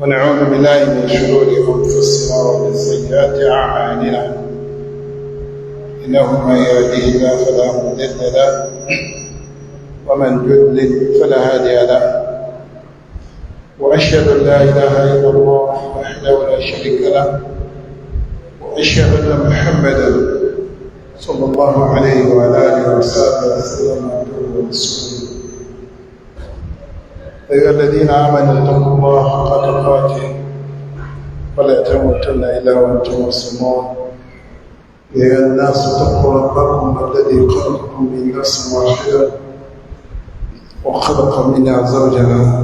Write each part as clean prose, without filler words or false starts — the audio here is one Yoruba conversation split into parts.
ونعوذ بالله من شرور أنفسنا ومن سيئات أعمالنا إنه من يهده الله فلا مضل له ومن يضلل فلا هادي له وأشهد أن لا إله إلا الله وحده لا شريك له وأشهد أن محمدا صلى الله عليه وعلى آله وصحبه وسلم عبده ورسوله. أيها الذين آمنوا اتقوا الله حق تقاته ولا تموتن إلا وأنتم مسلمون. يا أيها الناس اتقوا ربكم الذي خلقكم من نفس واحدة وخلق منها زوجها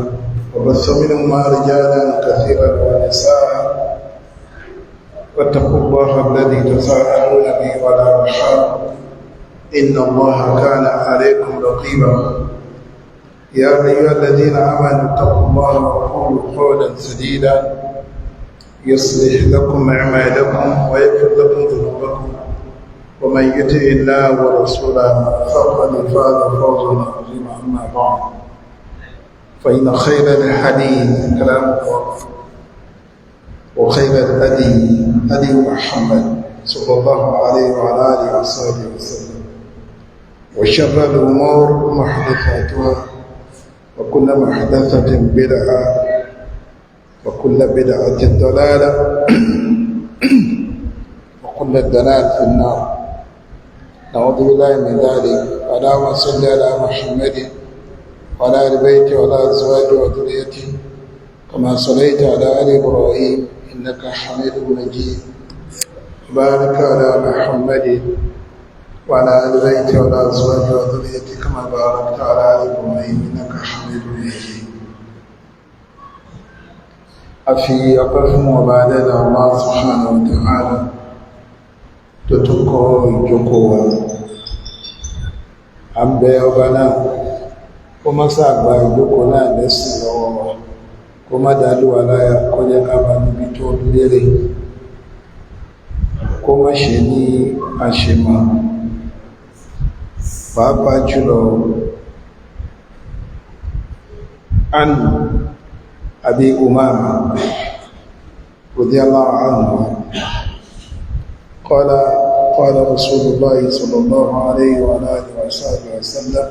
وبث منهما رجالا كثيرا ونساء واتقوا الله الذي تساءلون به والأرحام إن الله كان عليكم رقيبا. يا أيها الذين آمنوا اتقوا الله وقولوا قولا سديدا يصلح لكم أعمالكم ويغفر لكم ذنوبكم ومن يطع الله ورسوله فقد فاز فوزا عظيما. أما بعد فإن خير الحديث كلام الله وخير الهدي هدي محمد صلى الله عليه وعلى آله وصحبه وسلم وشر الأمور محدثاتها وكل محدثة بدعة وكل بدعة ضلالة وكل الضلال في النار. نعوذ بالله من ذلك. اللهم صل على محمد وعلى آل بيته وعلى أزواجه وذريته كما صليت على آل إبراهيم إنك حميد مجيد. بارك على محمد وعلى آل بيته وعلى أزواجه وذريته كما باركت على آل إبراهيم إنك حميد مجيد. أفي أقفهم وبعدنا الله سبحانه وتعالى تتقوا الجقوة أمبي وبنا وما سأقبع الجقوة لسي الله وما دالوا على كل كما نبتون ليري وما شني أشما pàápàá jùlọ an Abi Umama radiyallahu anhu qala Rasulullah sallallahu alayhi wa alihi wa sallam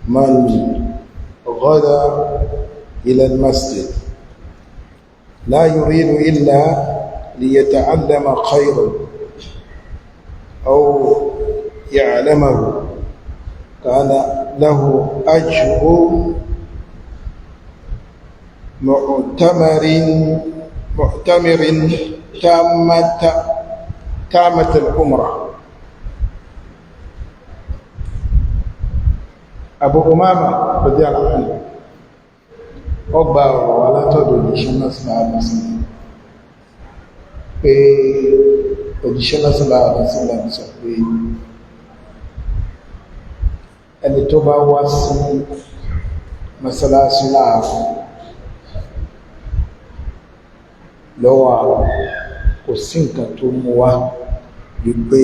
man ghada ila al-masjid la yuridu illa liyata'allama khayran أو يعلمه كان له أجر معتمر تامة العمرة. أبو أمامة رضي الله عنه أقبع ولا تدري شمس مع المسلمين òjíṣẹ́ lásìlá àdásílá sọ pé ẹni tó bá wá sí mọ́sálásí láàrín lọ́wọ́ àwọn kò sí nǹkan tó mú wá wípé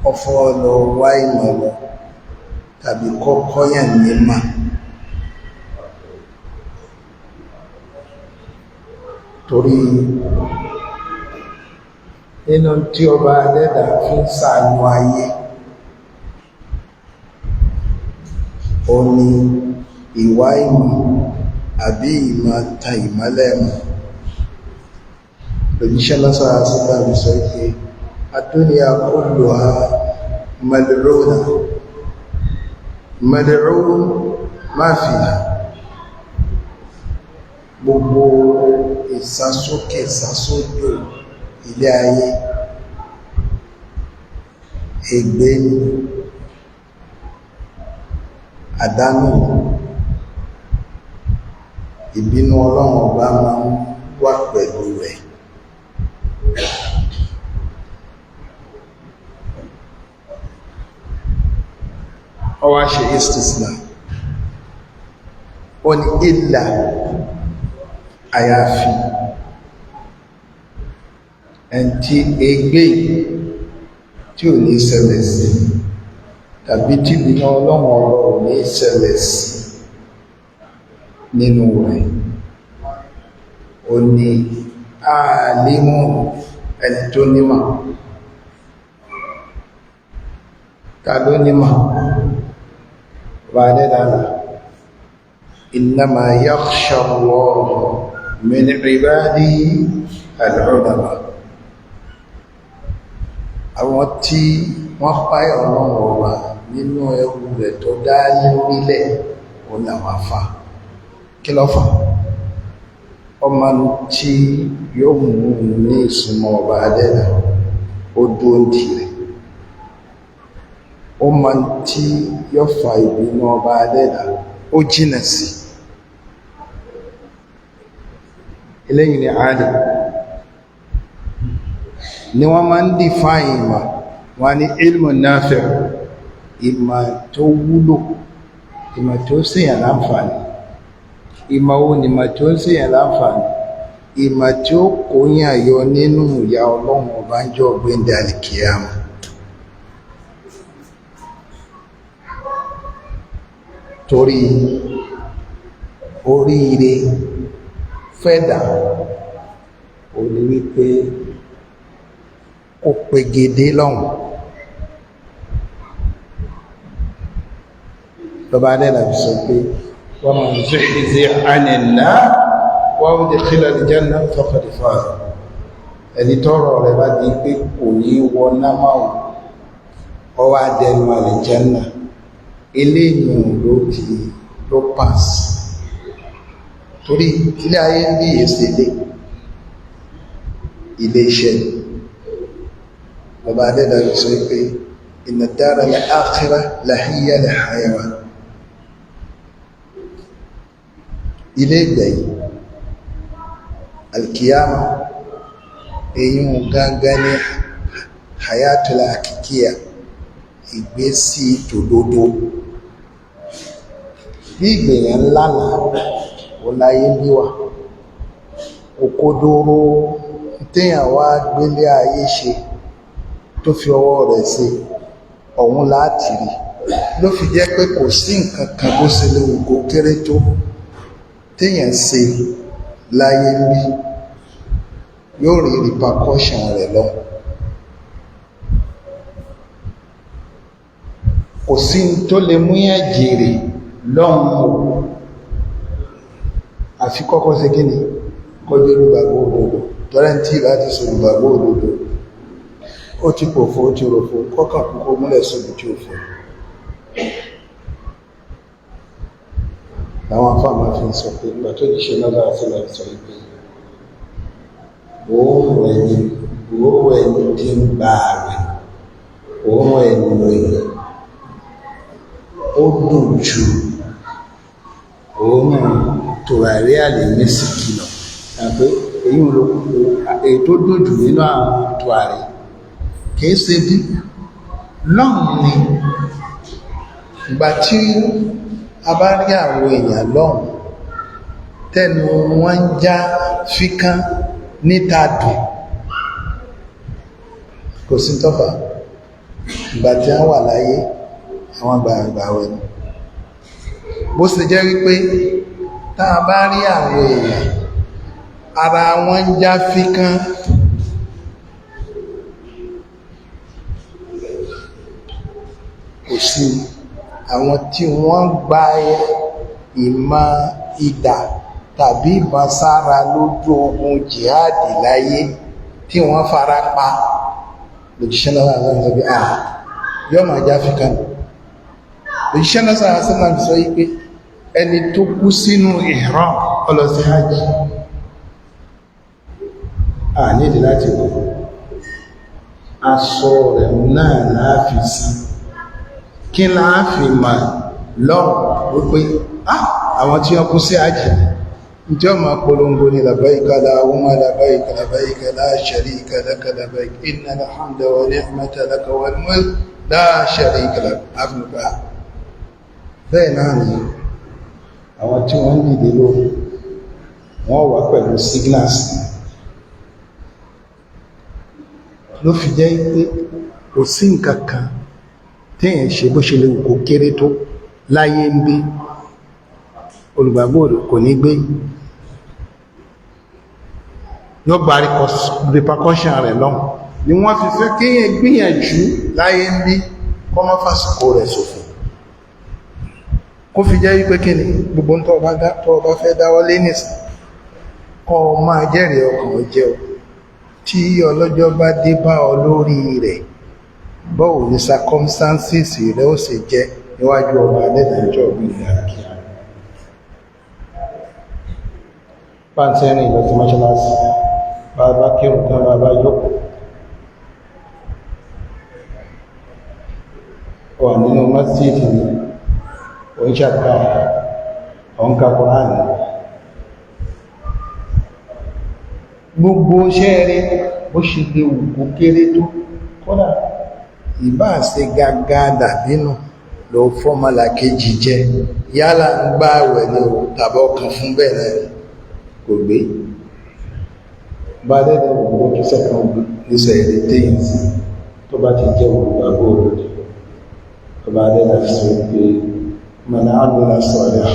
ọfọ́ lọ wá ìmọ̀ lọ tàbí kọ́kọ́ yàn ní mà torí nínú tí ọba adẹ́dà fi ń ṣàánú ayé ó ní ìwá ìmọ̀ àbí ìmọ̀ ta ìmọ́lẹ̀ mọ̀. Òjíṣẹ́ lásán àṣìlá rí sọ pé ad-dunya kulluha mal'una mal'un ma fiha. Gbogbo ìsásókè ìsásódò ilé ayé ègbé ni, àdánù, ìbínú Ọlọ́run ọba máa ń wà pẹ̀lú rẹ̀. Ó wá ṣe istisna, ó ní ìlà àyàfi ẹni tí ègbé tí ò ní ṣẹlẹ̀ sí tàbí tí ìbínú Ọlọ́run ọ̀rọ̀ ò ní ṣẹlẹ̀ sí nínú rẹ̀ ó ní àlímù ẹni tó nímọ̀. Ta ló nímọ̀? Wà dẹ́dàlá innama yakhsha Allah min ibadihi al-ulama. Àwọn tí wọ́n páyà Ọlọ́run Ọba nínú ẹrù rẹ̀ tó dá lórílẹ̀ òun làwọn àfà. Kí ló fà? Ọmọ tí yóò mú ní ìsúnmọ́ ọba adẹ́dà ó dúró ń tirẹ̀. Ọmọ tí yóò fa ìbínú ọba adẹ́dà ó jìnà sí. Eléyìí ni àádì ni wọ́n máa ń define ìmọ̀. Wọ́n ní ilmu nafi', ìmọ̀ tó wúlò, ìmọ̀ tó ṣèyàn láǹfààní. Ìmọ̀ wo ni ìmọ̀ tó ṣèyàn láǹfààní? Ìmọ̀ tí ó kóyàn yọ nínú ìyà Ọlọ́run Ọba ń jọ́ gbéǹdé àlìkìyámà. Torí oríire fẹ́dà ò ní wípé ó pegedé lọ́hùn. Bàbá adẹ́là fi sọ pé wa man zuhziha 'anil nar wa udkhila al-janna faqad faza. Ẹni tọ́rọ̀ rẹ̀ bá di pé kò ní wọ námáwò ọwọ́ adẹnu àlìjánà, eléyìn ló pass. Torí ilé ayé ń bí ìsẹ̀lẹ̀ ilé iṣẹ́. Bàbá adẹ́dà sọ pé inna ad-dara al-akhirah lahiya al-hayawan. Ilé ìgbẹ̀yìn alkiyama èyí gangan ní hayatul hakikiya, ìgbésí tòdodo. Bí ìgbẹ̀yìn ńlá ó láyé bíwà òkodoro téèyàn wá gbélé ayé ṣe tó fi ọwọ́ rẹ̀ ṣe ọ̀hún láti rí. Ló fi jẹ́ pé kò sí nǹkan kan bó ṣe lè wù kó kéré tó téèyàn ṣe láyé bí yóò rí repercussion rẹ̀ lọ. Kò sí tó lè mú yẹn jèrè lọ́hùn àfi kọ́kọ́ ṣe kí ni kọjú olùgbàgbọ́ òdodo. Tọ́rẹ́ntì láti sọ olùgbàgbọ́ òdodo ó ti pòfo ó ti rọ̀fo kọ́kàn kúkú múlẹ̀ sóbi tí ó fò. Àwọn afáàmà fi sọ pé ìgbà tó jíṣẹ́ lọ́dọ̀ àfẹ́lẹ̀ sọ pé òórùn ẹni tí ń gba ààrẹ, òórùn ẹni rẹ̀ ó dùn jù òórùn tòràrí àlèmísìkì lọ. Àpé èyí tó dùn jù nínú àwọn tòràrí kìí ṣe bí lọ́hùn ni. Ìgbà tí a bá rí àwọn èèyàn lọ́hùn tẹnu wọn ń já fíkán níta dùn, kò sí tọ́fà. Ìgbà tí wọ́n wà láyé àwọn àgbààgbà wẹ̀ ni. Bó ṣe jẹ́ wípé tá a bá rí àwọn èèyàn ara wọn ń já fíkán, kò sí àwọn tí wọ́n gba ìmọ̀ idà tàbí ìbọn sára lójú ogun jihadi láyé tí wọ́n fara pa lòjíṣẹ́ náà àwọn ìsọ̀bí yọ́ máa já fíkán. Lòjíṣẹ́ náà sọ́nà sọ wípé ẹni tó kú sínú ihram ọlọ́sí hajj nídìí láti kú, aṣọ rẹ̀ náà láàfi sí. Kí láàfi mà lọ́rùn wípé àwọn tí wọ́n kú sí hajj tí wọ́n máa polongo ní labbaika Allahumma labbaika labbaika la sharika laka labbaika innal hamda wa ni'mata laka wal mulk la sharika laka. Áfíríkà bẹ́ẹ̀ náà ni àwọn tí wọ́n dìde lóru wọ́n wà pẹ̀lú signals. Ló fi jẹ́ pé kò sí nǹkan kan téèyàn ṣe bó ṣe lè wù kó kéré tó láyé ń bí olùgbàgbọ́ kò ní gbé, yóò gba repercussion rẹ̀ lọ́hùn. Ni wọ́n fi fẹ́ kéèyàn gbìyànjú láyé ń bí kọ́ má fàsìkò rẹ̀ ṣòfò, kó fi jẹ́ wípé kí ni gbogbo tó bá fẹ́ dáwọ́ lé nìsìn kọ́ máa jẹ́rìí ọkàn jẹ́ o, tí ọlọ́jọ́ bá dé bá ọ lórí rẹ̀ báwo ni circumstances rẹ̀ ó sì jẹ́ níwájú ọba adẹ́dàjọ́ ìgbìyànjú àkíyà. Pàǹtí ẹni ìlọ sí mọ́ṣáláṣí, bàbá kírun tán bàbá jókòó, wà nínú mọ́sídì ní oníṣàkà ọ̀nkà Kùránì, gbogbo ṣẹ́ẹ̀rẹ́ ó ṣe lè wù kó kéré tó, kódà ìbá ṣe gágá dàbínú lọ fọ́mọ́lá kejì jẹ, yálà ń gbá àwẹ̀ ní tàbọ́ kan fún bẹ̀rẹ̀ kò gbé bá dẹ́dẹ̀ gbogbo tó sẹ́kàn níṣẹ́ èrè téyìn sí tó bá ti jẹ́ olùgbàgbọ́ òdodo. tó bá dẹ́dẹ̀ fi sọ pé mọ̀nà àdúrà sọ̀rọ̀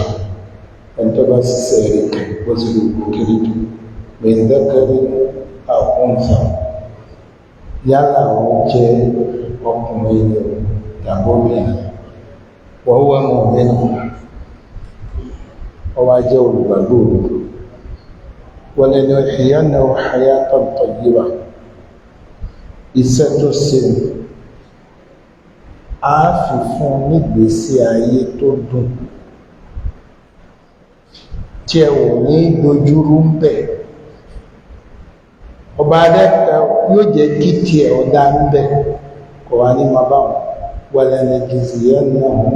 ẹni tó bá ṣiṣẹ́ èrè kan bó ti lè gbó kiri jù gbẹ̀ndẹ́kẹ́rẹ́ àkóńfà yálà wọ́n jẹ́ ọkùnrin ilẹ̀ tàbóbìnrin wọ́n wá mọ̀ nínú ọwá jẹ́ olùgbàgbọ́ òdodo. وَلَنُحْيِيَنَّهُ حَيَاةً طَيِّبَةً iṣẹ́ tó ṣe á fi fún nígbésí ayé tó dùn tí ẹ wò ní dojúrú ń bẹ̀. ọba adẹ́ta yóò jẹ́ kí tí ẹ ọ̀dá ń bẹ̀ kò wá ní ma báwọn وَلَنَجْزِيَنَّهُمْ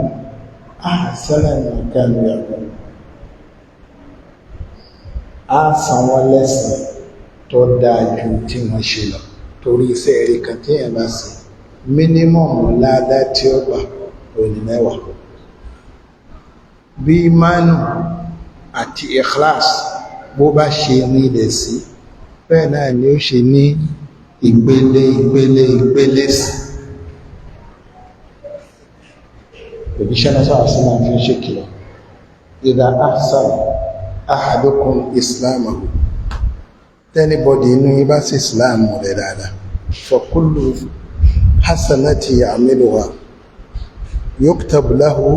أَحْسَنَ مَا كَانُوا يَعْمَلُونَ á san wọ́n lẹ́san tó dáa ju tí wọ́n ṣe lọ, torí iṣẹ́ rí kan tí èèyàn bá ṣe mínímọ̀mù ládá tí ó gbà òní 10. bí ìmánù àti ikhlas bó bá ṣe ní ilẹ̀ sí bẹ́ẹ̀ náà ni ó ṣe ní ìpele sí. òjíṣẹ́ náà sáà sí máa fi ń ṣe kìlọ̀ idha ahsana ahadukum islamahu, tẹ́nibọ̀dì inú yí bá sí islamu rẹ̀ dáadáa fa kullu hasanati ya'maluha yuktab lahu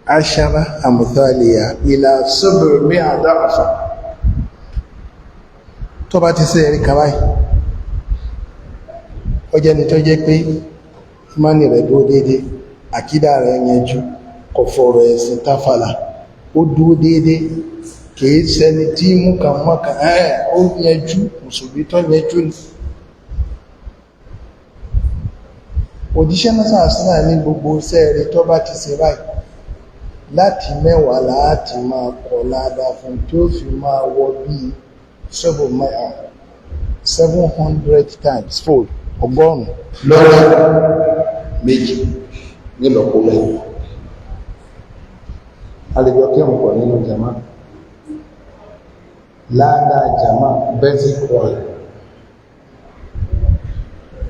10 amthaliha ila 700 da'fa. tó bá ti sí ẹ̀rí kàwáì ó jẹ́ ni tó jẹ́ pé ìmánì rẹ̀ dúró déédé, àkídà rẹ̀ yanjú, kò fọ̀rọ̀ ẹ̀sìn táfàlà, ó dúró déédé, kìí ṣẹni tí mú kan mọ́ka ó yanjú, mùsùlùmí tó yanjú ni. òjíṣẹ́ náà sàásánà ní gbogbo sẹ́ẹ̀rẹ̀ tó bá ti ṣe báyìí láti 10 láti máa kọ ládá fún tí ó fi máa wọ bí 700 times fold 100 lọ́rọ̀ méjì nílọ̀kọ́ lẹ́yìn. alẹ́jọ́ kí wọ́n pọ̀ nínú jama ládá jama basic oil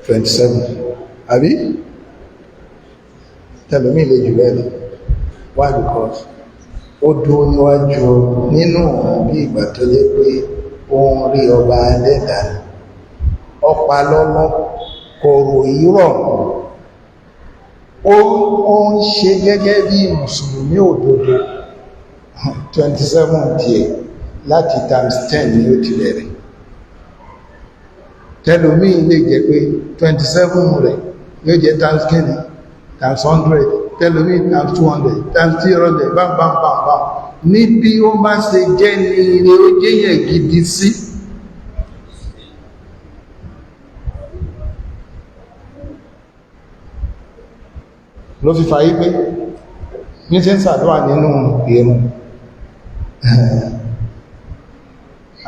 27 àbí tẹ̀lómí ilé jù lẹ́lẹ̀. why? because ó dúró níwájú nínú bí ìgbà tó lé pé ó ń rí ọba adẹ́dà ọpa lọ́lọ́ kòrò ìrọ̀, ó ń ṣe gẹ́gẹ́ bí mùsùlùmí òdodo 27 díẹ̀ láti times 10 ni ó ti bẹ̀rẹ̀. tẹ́lómí lè jẹ́ pé 27 rẹ̀ yóò jẹ́ times kini times 100, tẹ́lómí times 200 times 300 bámbámbámbá ní bí ó bá ṣe jẹ́ ní ire ó jẹ́yẹ̀ gidi sí. ló fi fàyí pé ní tí ń sàdúwà nínú ìrun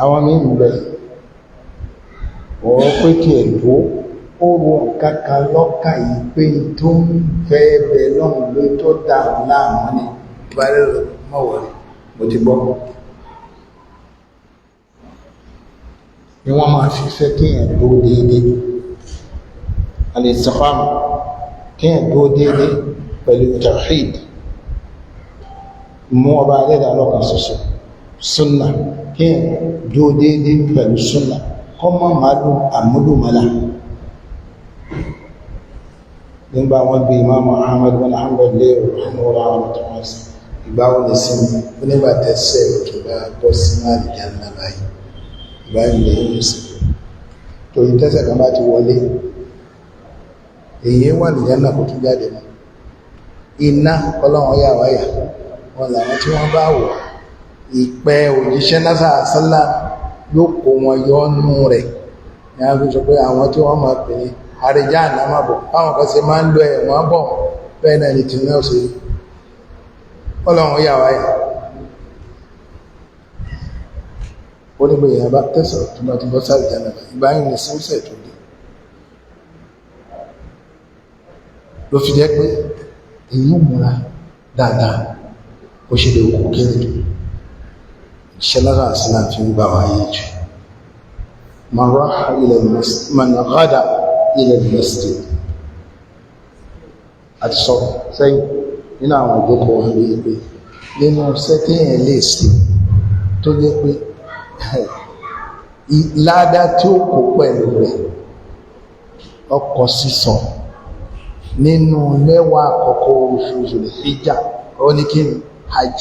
àwọn mí ń bẹ̀ ọ̀rọ̀ pé kí ẹ̀dọ́ ó rọ kankan lọ́kà yìí pé tó ń fẹ́ bẹ̀ lọ́rùn ló tó dà láàmú ní ìbárẹ̀ rẹ̀ mọ́wọ̀rẹ̀ mo ti gbọ́. ni wọ́n máa fi fẹ́ kí ẹ̀dọ́ déédé al-istiqama, kí ẹ̀dọ́ déédé pẹ̀lú tawhid mú ọba adẹ́dà lọ́kan ṣoṣo súnà kí n dúó déédé pẹ̀lú súnà kọ́ mọ́ màálù àmúlùmọ́lá nígbà wọn bí Imam Ahmad bin Hanbal lérò wọ́n àwọn ọmọdé ìgbà wọn lè sinmi nígbà tẹ́sẹ̀ òkè bá bọ́ sí máa lè jẹ́ ńlá báyìí ìgbà ilẹ̀ yóò sí torí tẹ́sẹ̀ kan bá ti wọlé èyí wà lè jẹ́ náà kó tún jáde mọ́ iná ọlọ́run yà wáyà wọn làwọn tí wọ́n bá wọ̀ ìpẹ́ òjíṣẹ́ náà sálà yóò kó wọn yọ nú rẹ̀ ní a fi sọ pé àwọn tí wọ́n máa pè ní àrẹjá ànámàbọ̀ báwọn kan ṣe máa ń lo ẹ̀wọ̀n bọ̀ bẹ́ẹ̀ náà ni tí náà ṣe ọlọ́run yà wáyà ó ní pé èèyàn bá tẹ̀sọ̀ tó bá ti bọ́ sáré jẹ́ náà ìgbà yìí ní sínsẹ̀ tó dé ló fi jẹ́ pé èyí múra dáadáa ó ṣe lè kú kéré iṣẹ́ lára àsìlá fi ń gbà wáyé jù man ghada ila al-masjid àti sọ sẹ́yìn nínú àwọn ìjókòó wọn rí pé nínú sẹ́tíyàn lè sí tó jẹ́ pé ládá tí ó kó pẹ̀lú rẹ̀ ọkọ̀ sísọ nínú mẹ́wàá àkọ́kọ́ oṣù Zulhijja ó ní kí ni hajj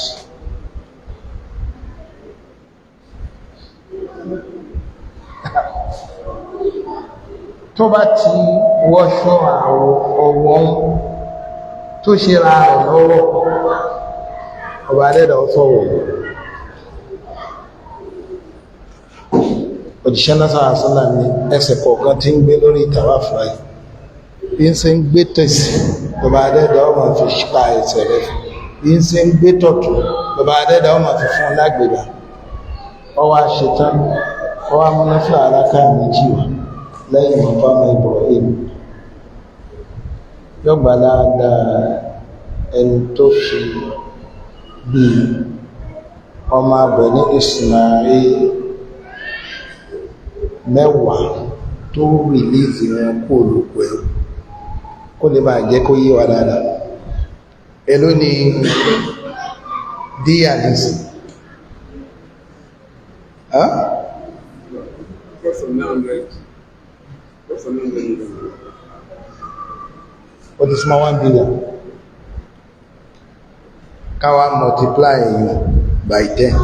tó bá ti wọ́ṣọ́ ọwọ́ tó ṣe ra rẹ̀ lọ́wọ́ ọba adẹ́dà ọ̀fọ́wọ̀ òjíṣẹ́ náà sàásánà ní ẹsẹ̀ kọ̀ọ̀kan tí ń gbé lórí tàwáfù ayé bí ń ṣe ń gbé tẹ̀sí ọba adẹ́dà ọmọ fi ṣípa ẹsẹ̀ rẹ̀ bí ń ṣe ń gbé tọ̀tún ọba adẹ́dà ọmọ fi fún lágbèdà ọwọ́ àṣetán ọwọ́ amúnáfíà aláká méjì wà lẹ́yìn mọ̀fáàmù Ibrahim yọgbà dáadáa ẹni tó fi bí ọmọ abẹ ní Ismail mẹ́wàá tó rìlíìsì wọn kó olùkọ́ ẹ̀ kó lè bá jẹ́ kó yé wa dáadáa èló ni díyà nìsí ó ti súnmọ́ 1 billion káwàá multiply you by 10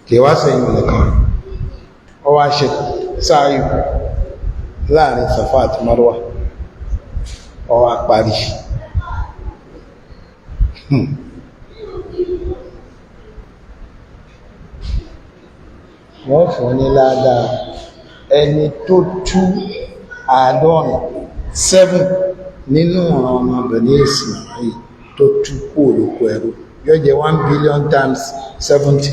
kí wá sẹ́yìn nìkan ó wá ṣe sáàyù láàrin Safa àti Marwa ó wá parí wọ́n fún ní ládàá ẹni tó tú àádọ́rin 7 nínú àwọn ọmọbìnrin Ismail tó tú kú olùkọ ẹrú yóò jẹ́ 1 billion times 70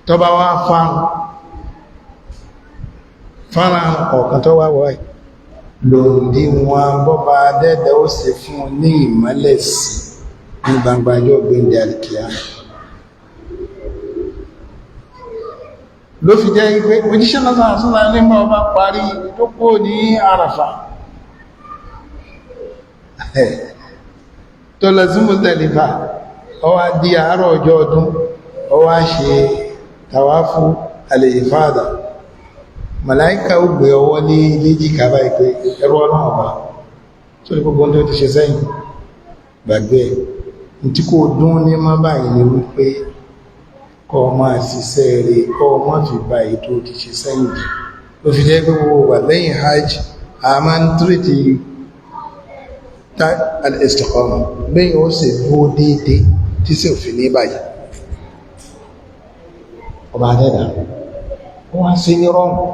tó bá wá fárán ọ̀kan tó wá wọ́ ẹ̀ lòdí wọn bọ́bá dẹ́dẹ́ ó sì fún ní ìmọ́lẹ̀ sí ní gbangba ọjọ́ gbẹ̀ndẹ̀ alìkìyàmù ló fi jẹ́ ipé òjíṣẹ́ náà sọ́nà nígbà ọba parí tó kó ní Àràfà tó lọ sí Muzdalifa ó wá di àárọ̀ ọjọ́ ọdún ó wá ṣe tàwáfù al-ifada màláíkà ó gbé ọwọ́ ní léjìká báyìí pé ẹrú ọlọ́run ọba tó ní gbogbo tó ti ṣe sẹ́yìn gbàgbé tí kò dún ní má báyìí ni wípé kọ́ máa ṣiṣẹ́ rẹ̀ kọ́ máa fi bá ètò ti ṣe sẹ́yìn jù ló fi jẹ́ gbogbo wà lẹ́yìn hajj a máa ń tírètì al-istiqama bẹ́yìn ó sì dúó déédé tí sì fi ní báyìí ọba adẹ́dà wọ́n sí ní rọ́mù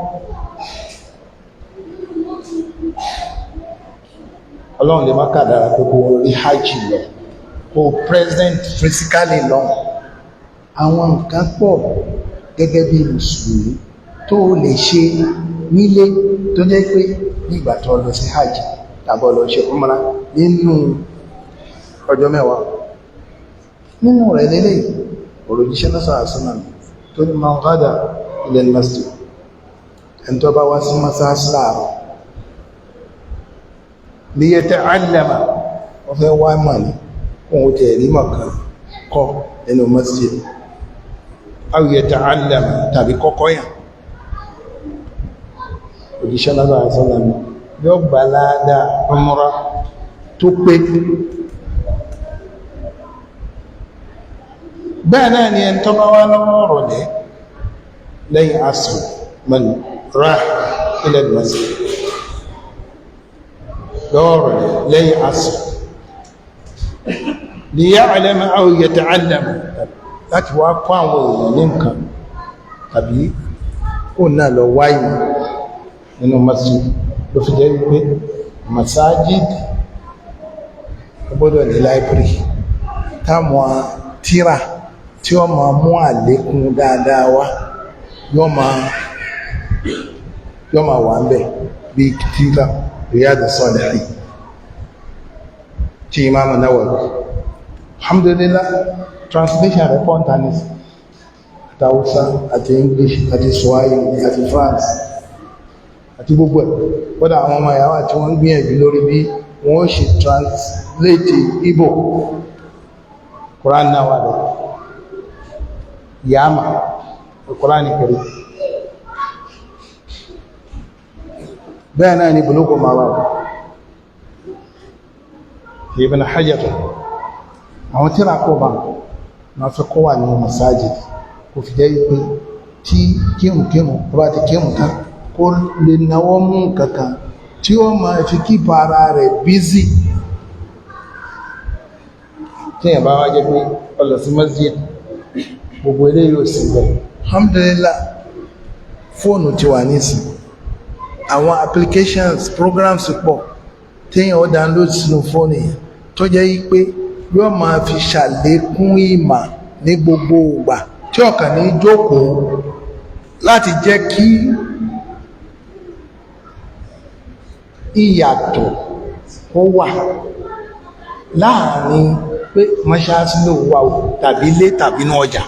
ọlọ́run lè má kàdára pé kó rí hajj lọ kó present physically lọ àwọn nǹkan pọ̀ gẹ́gẹ́ bí mùsùlùmí tó lè ṣe nílé tó jẹ́ pé nígbà tó lọ sí hajj tàbí lọ ṣe umrah nínú ọjọ́ mẹ́wàá nínú rẹ̀ lélẹ̀ òròjíṣẹ́ náà sọ́nà tó ní man ghada ila al-masjid ẹni tó bá wá sí mọ́sáàsì láàrọ̀ liyata'allama wọ́n fẹ́ wá mọ̀ ní ohun tẹ̀ rí mọ̀kan kọ́ nínú masjid aw yata'allam tàbí kọ́kọ́ yàn òjíṣẹ́ lábàá àṣọ́lá mi yóò gbà láàdá umra tó pé bẹ́ẹ̀ náà ni ẹni tó bá wá lọ́wọ́ rọ̀lẹ́ lẹ́yìn asr man raha ila al-masjid lọ́wọ́ rọ̀lẹ́ lẹ́yìn asr liya'lama aw yata'allam láti wá kọ́ àwọn èèyàn ní nǹkan tàbí kó náà lọ wáyé nínú masjid ló fi jẹ́ wípé masajid gbọ́dọ̀ ní library táwọn tírà tí ó máa mú àlékún dáadáa wá yóò máa wà ń bẹ̀ bí tírà Riyadus Salihin tí Imam Nawawi alhamdulillah translation rẹ̀ pọ́ntanis àti Hausa àti English àti Swahili àti France àti gbogbo ẹ̀ kódà àwọn ọmọ ìyàwó tí wọ́n ń gbìyànjú lórí bí wọ́n ṣe translate Igbo Quran náà wà lọ yàmà Quran kiri bẹ́ẹ̀ náà ni Bulughul Maram Ibn Hajar àwọn tíra kó bá ma fi kó wà ní masajid kò fi jẹ́ pé tí kíhùnkíhùn bá ti kíhùn tán kó lè náwó mú kankan tí ó máa fi kípa ara rẹ̀ bízì tí èyàn bá wá jẹ́ pé ọlọ̀ sí masjid gbogbo ilé yóò sí bẹ̀ alhamdulillah fóònù ti wà nísìn àwọn applications programs pọ̀ tí èyàn ó download sínú fóònù yẹn tó jẹ́ pé yóò máa fi ṣàlékún ìmà ní gbogbo ìgbà tí ọ̀kàn ní jókòó láti jẹ́ kí ìyàtọ̀ ó wà láàrin pé mọ́ṣáláṣí ló wà tàbí ilé tàbí ní ọjà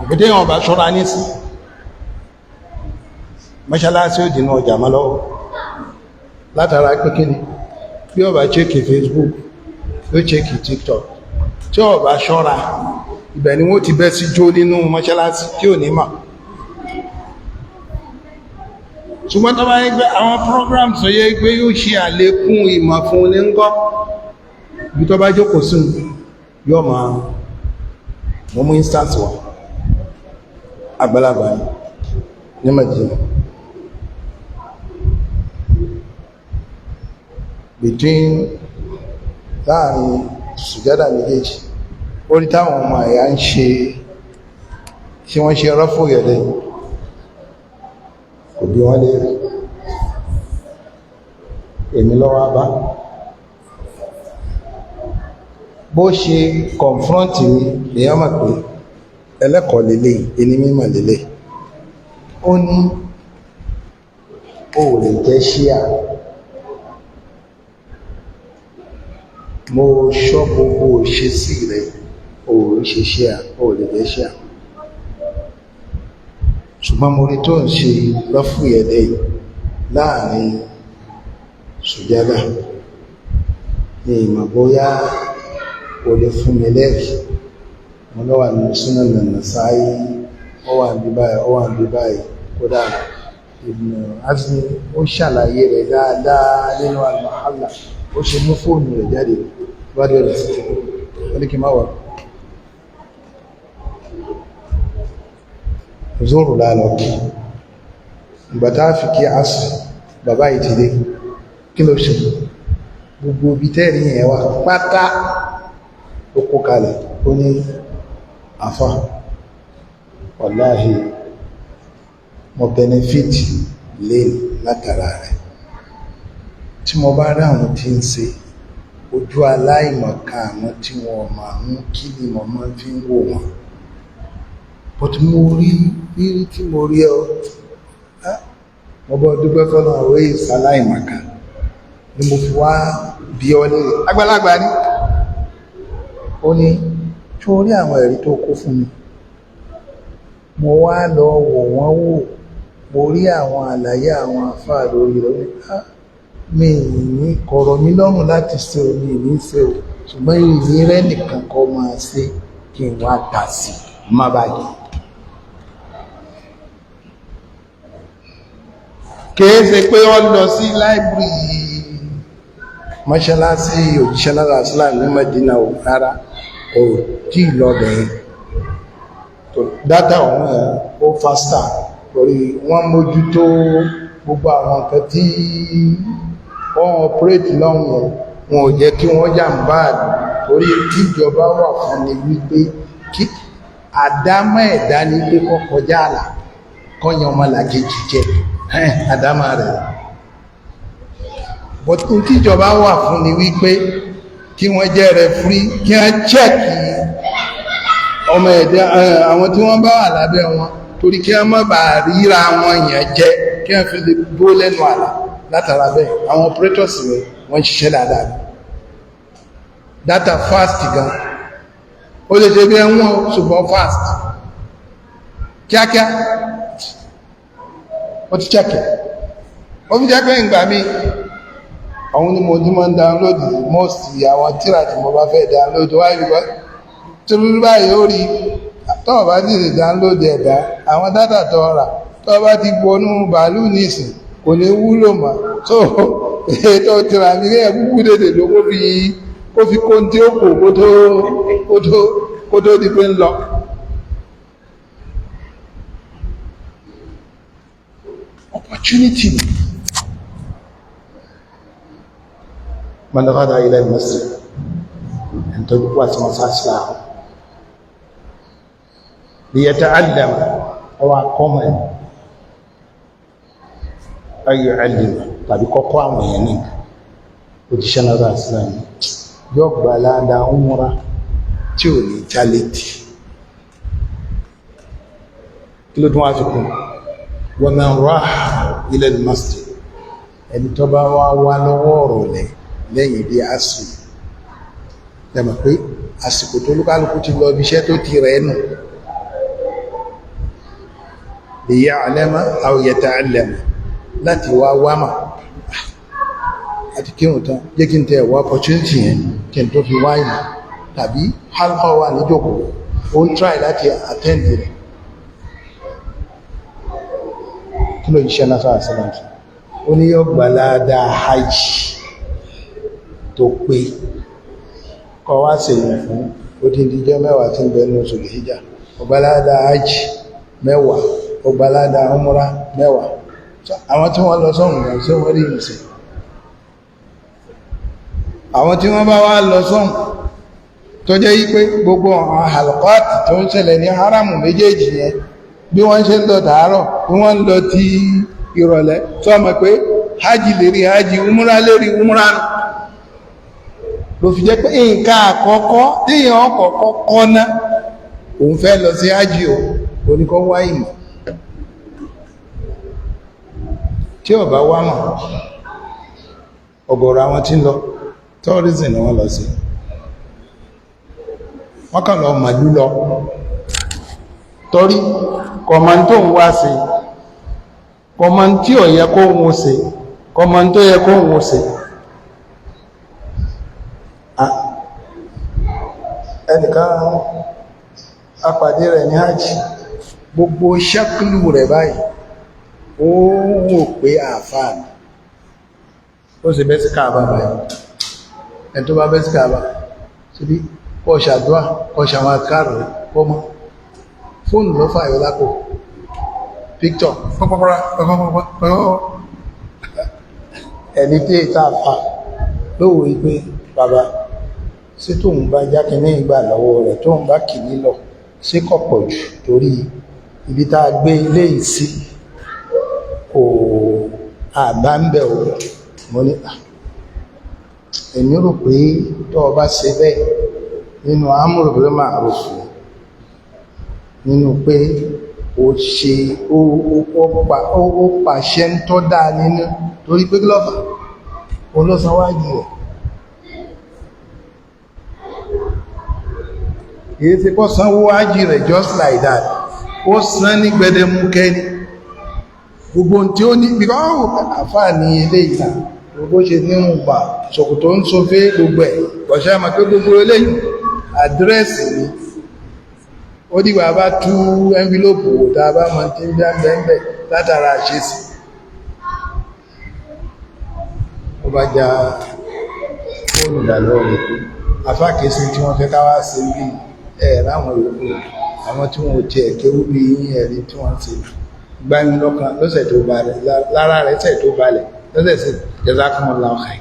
ọ̀pẹ́tẹ́ yàn bá ṣọ́ra nísìn mọ́ṣáláṣí ó dínú ọjà mọ́ lọ́wọ́ látara pẹ́kẹ́ ni bí ó bá chékì Facebook ló chékì TikTok tí ó bá ṣọ́ra ibẹ̀ ni wọ́n ti bẹ́ sí jó nínú mọ́ṣáláṣí tí ò ní mà ṣùgbọ́n tó bá yẹ pé àwọn programs tó yẹ pé yóò ṣe àlékún ìmọ̀ fún ní ń gọ́ bí tó bá jókòó sí yóò máa mọ́ mú instance wà àgbàlagbà ní Madina between láàrin sùjádà méjèèjì orí táwọn ọmọ àyà ń ṣe tí wọ́n ṣe rọ́fò yẹ̀lẹ̀ kò bí wọ́n lè rí èmi lọ́wọ́ bá bó ṣe confront mi èyàn mọ̀ pé ẹlẹ́kọ̀ọ́ lélẹ̀ ẹni mímọ̀ lélẹ̀ ó ní o lè jẹ́ ṣíà mo ṣọ́ gbogbo ṣe sí rẹ̀ o ṣe ṣíà o lè jẹ́ ṣíà ṣùgbọ́n mo rí tó ń ṣe lọ́fù ẹ̀dẹ́ láàrin sùjádà ní ìmọ̀ bóyá o lè fún mi lẹ́rìí mo lọ́wà ní Sunan Nasa'i ó wà ní báyìí ó wà ní báyìí kódà Ibn Hazm ó ṣàlàyé rẹ̀ dáadáa nínú al-Muhalla ó ṣe mú fóònù rẹ̀ jáde wádìí rẹ̀ sí wọ́n ní kí máa wà zóòrò lálọ́ ìgbàtà fi kí asì bàbá ìtìlé kí ló ṣe gbogbo ibi tẹ́rì yẹn wà pátá ó kó kalẹ̀ ó ní àfá wàláhì mo benefit lè látara rẹ̀ tí mo bá rí àwọn tí ń ṣe ojú aláìmọ̀ká àwọn tí wọ́n máa ń kí ni mo máa fi ń wò wọn but mo rí rírí tí mo rí ọ mo bọ́ dúpẹ́ fọ́nà àwọn ìsàláìmọ̀ká ni mo fi wá bí ọ lè àgbàlagbà ní ó ní tí ó rí àwọn ẹ̀rí tó kó fún mi mo wá lọ wò wọ́n wò mo rí àwọn àlàyé àwọn àfáà lórí rẹ̀ mi ní kọ̀rọ̀ mi lọ́rùn láti ṣe omi ní ṣe o ṣùgbọ́n ìní rẹ̀ nìkan kọ́ máa ṣe kí n wá dà sí má bàjẹ́. kìí ṣe pé wọ́n lọ sí láìbírì mọ́ṣáláṣí òjíṣẹ́ lára islam ní Mẹ́dínà ò rárá ò tí ì lọ bẹ̀rẹ̀ dátà ọ̀hún ẹ̀ ó fásità torí wọ́n mójútó gbogbo àwọn nǹkan tí wọ́n ọpẹ́rẹ́tì lọ́wọ́ wọn ò jẹ́ kí wọ́n jàǹbá torí tíjọba wà fún ni wípé kí àdámọ́ ẹ̀dá ní pé kọ́ kọjá àlà kọ́yàn ọmọlàkejì jẹ àdámọ́ rẹ̀ bọ́tí tíjọba wà fún ni wípé kí wọ́n jẹ́ referee kí wọ́n chẹ́kì ọmọ ẹ̀dá àwọn tí wọ́n bá wà lábẹ́ wọn torí kí wọ́n má bàa ríra wọn yẹn jẹ́ kí wọ́n fi lè dúró lẹ́nu àlà látara bẹ́ẹ̀ àwọn operators rẹ̀ wọ́n ṣiṣẹ́ dáadáa data fast gan ó lè ṣe bí ẹ̀wọ̀n ṣùgbọ́n fast kíákíá ó ti chẹ́kẹ̀ ó fi jẹ́ pé ìgbà mi àwọn ni mo ní máa ń download most àwọn tíra tí mo bá fẹ́ download wáyé bíbá tí ó báyìí ó rí tọ́ọ̀ bá ti lè download ẹ̀dá àwọn data tó rà tọ́ọ̀ bá ti gbọ́nú bàálù nísìn kò ní wúlò mọ́ so ètò tíra ní ẹ̀ kúkú dédé ló kó fi kó tí ó kó tó di pé ń lọ. Opportunity. Man ghada ila al-masjid en to ko wa sama sasla li yata'allam aw aqama ay yu'allim tàbí ko ko àwọn yẹn ni òjíṣẹ́ náà islam yo gbalada umra tí ó ní chality kí ló tún wá fi kún wa man raha ila al-masjid ẹni tó bá wá lọ́wọ́ ọ̀rọ̀ lẹ́yìn bí asì lẹ́mọ̀ pé àsìkò tó lúkálùkù ti lọ ibiṣẹ́ tó ti rẹ̀ nù li ya'lama aw yata'allama láti wá wámà àti kírùn tán jẹ́ kí n tẹ́ ẹ̀wọ́ opportunity yẹn kí n tó fi wá ìmọ̀ tàbí halqa wà níjòkó ó ń try láti attend rẹ̀ kí ló yíṣẹ́ náà sáà sílẹ̀ ó ní yóò gbàládà hajj tó pé kọ wá sí ìrìn fún odindijọ́ mẹ́wàá tí ń bẹ ní oṣù Hijja ọgbàládà hajj mẹ́wàá ọgbàládà umra mẹ́wàá àwọn tí wọ́n lọ sọ́hùn lọ sí wọ́n rí ìrìnsẹ̀ àwọn tí wọ́n bá wá lọ sọ́hùn tó jẹ́ yí pé gbogbo àwọn halqat tó ń ṣẹlẹ̀ ní haramu méjèèjì yẹn bí wọ́n ṣe ń lọ tàárọ̀ bí wọ́n ń lọ ti ìrọ̀lẹ́ tó mọ̀ pé hajj lérí hajj umra lérí umra ló fi jẹ́ pé nǹkan àkọ́kọ́ tíyàn kọ́kọ́ kọ́ná òun fẹ́ lọ sí hajj o oníkọ́ wá ìmọ̀ tí ó bá wá mọ̀ ọ̀gọ̀rọ̀ àwọn tí ń lọ tourism ni wọ́n lọ sí wọ́n kàn lọ màlú lọ torí kọmọntó ń wá sí kọmọntí ò yẹ kó ń ṣe kọmọntó yẹ kó ń ṣe ẹnìkan apàdé rẹ̀ ní hajj gbogbo ṣẹ́kùlù rẹ̀ báyìí ó wò pé àfáà ó sì bẹ́ sí káàbà báyìí ẹni tó bá bẹ́ sí káàbà síbí kọ́ ṣàdúà kọ́ ṣàwọn àkàrò rẹ̀ kọ́ mọ́ fóònù ló fàyọ lápò píktọ̀ ẹni tí ìta àfà lówó wípé bàbá sí tóun bá jákè ní ìgbà lọ́wọ́ rẹ̀ tóun bá kì nílọ sí kọ̀pọ̀ jù torí ibi tá a gbé ilé yìí sí kò àbá ń bẹ̀ ò mọ́ ní èmi rò pé tó o bá ṣe bẹ́ẹ̀ nínú amúrò pé máa rò fún nínú pé ó ṣe ó pàṣẹ ń tọ́ dáa nínú torí pé lọ́fà olósanwájú rẹ̀ èyí tí kọ́ sanwó ájì rẹ̀ just like that ó san ní gbẹdẹmúkẹ́ ní gbogbo tí ó ní bíkọ́ àfáà ní ilé ìta ó bó ṣe nínú gbà ṣòkòtò ń sofé gbogbo ẹ̀ bọ̀ṣẹ́ àmọ́ pé gbogbo eléyìí àdírẹ́sì ni ó dìgbà bá tú ẹ́ńfílópù wò tá a bá mọ tí ń bá ń bẹ́ẹ̀ látara àṣesì ó bá já fóònù dàlọ́ rẹ̀ pé afákèsí tí wọ́n fẹ́ ká wá sí bí ẹ̀ láwọn yòókù àwọn tí wọ́n ti ẹ̀kéwú bí yín ẹ̀rí tí wọ́n ti gbáyé lọ́kàn lọ́sẹ̀ tó balẹ̀ lára rẹ̀ sẹ̀ tó balẹ̀ lọ́sẹ̀ sí jazakumullahu khair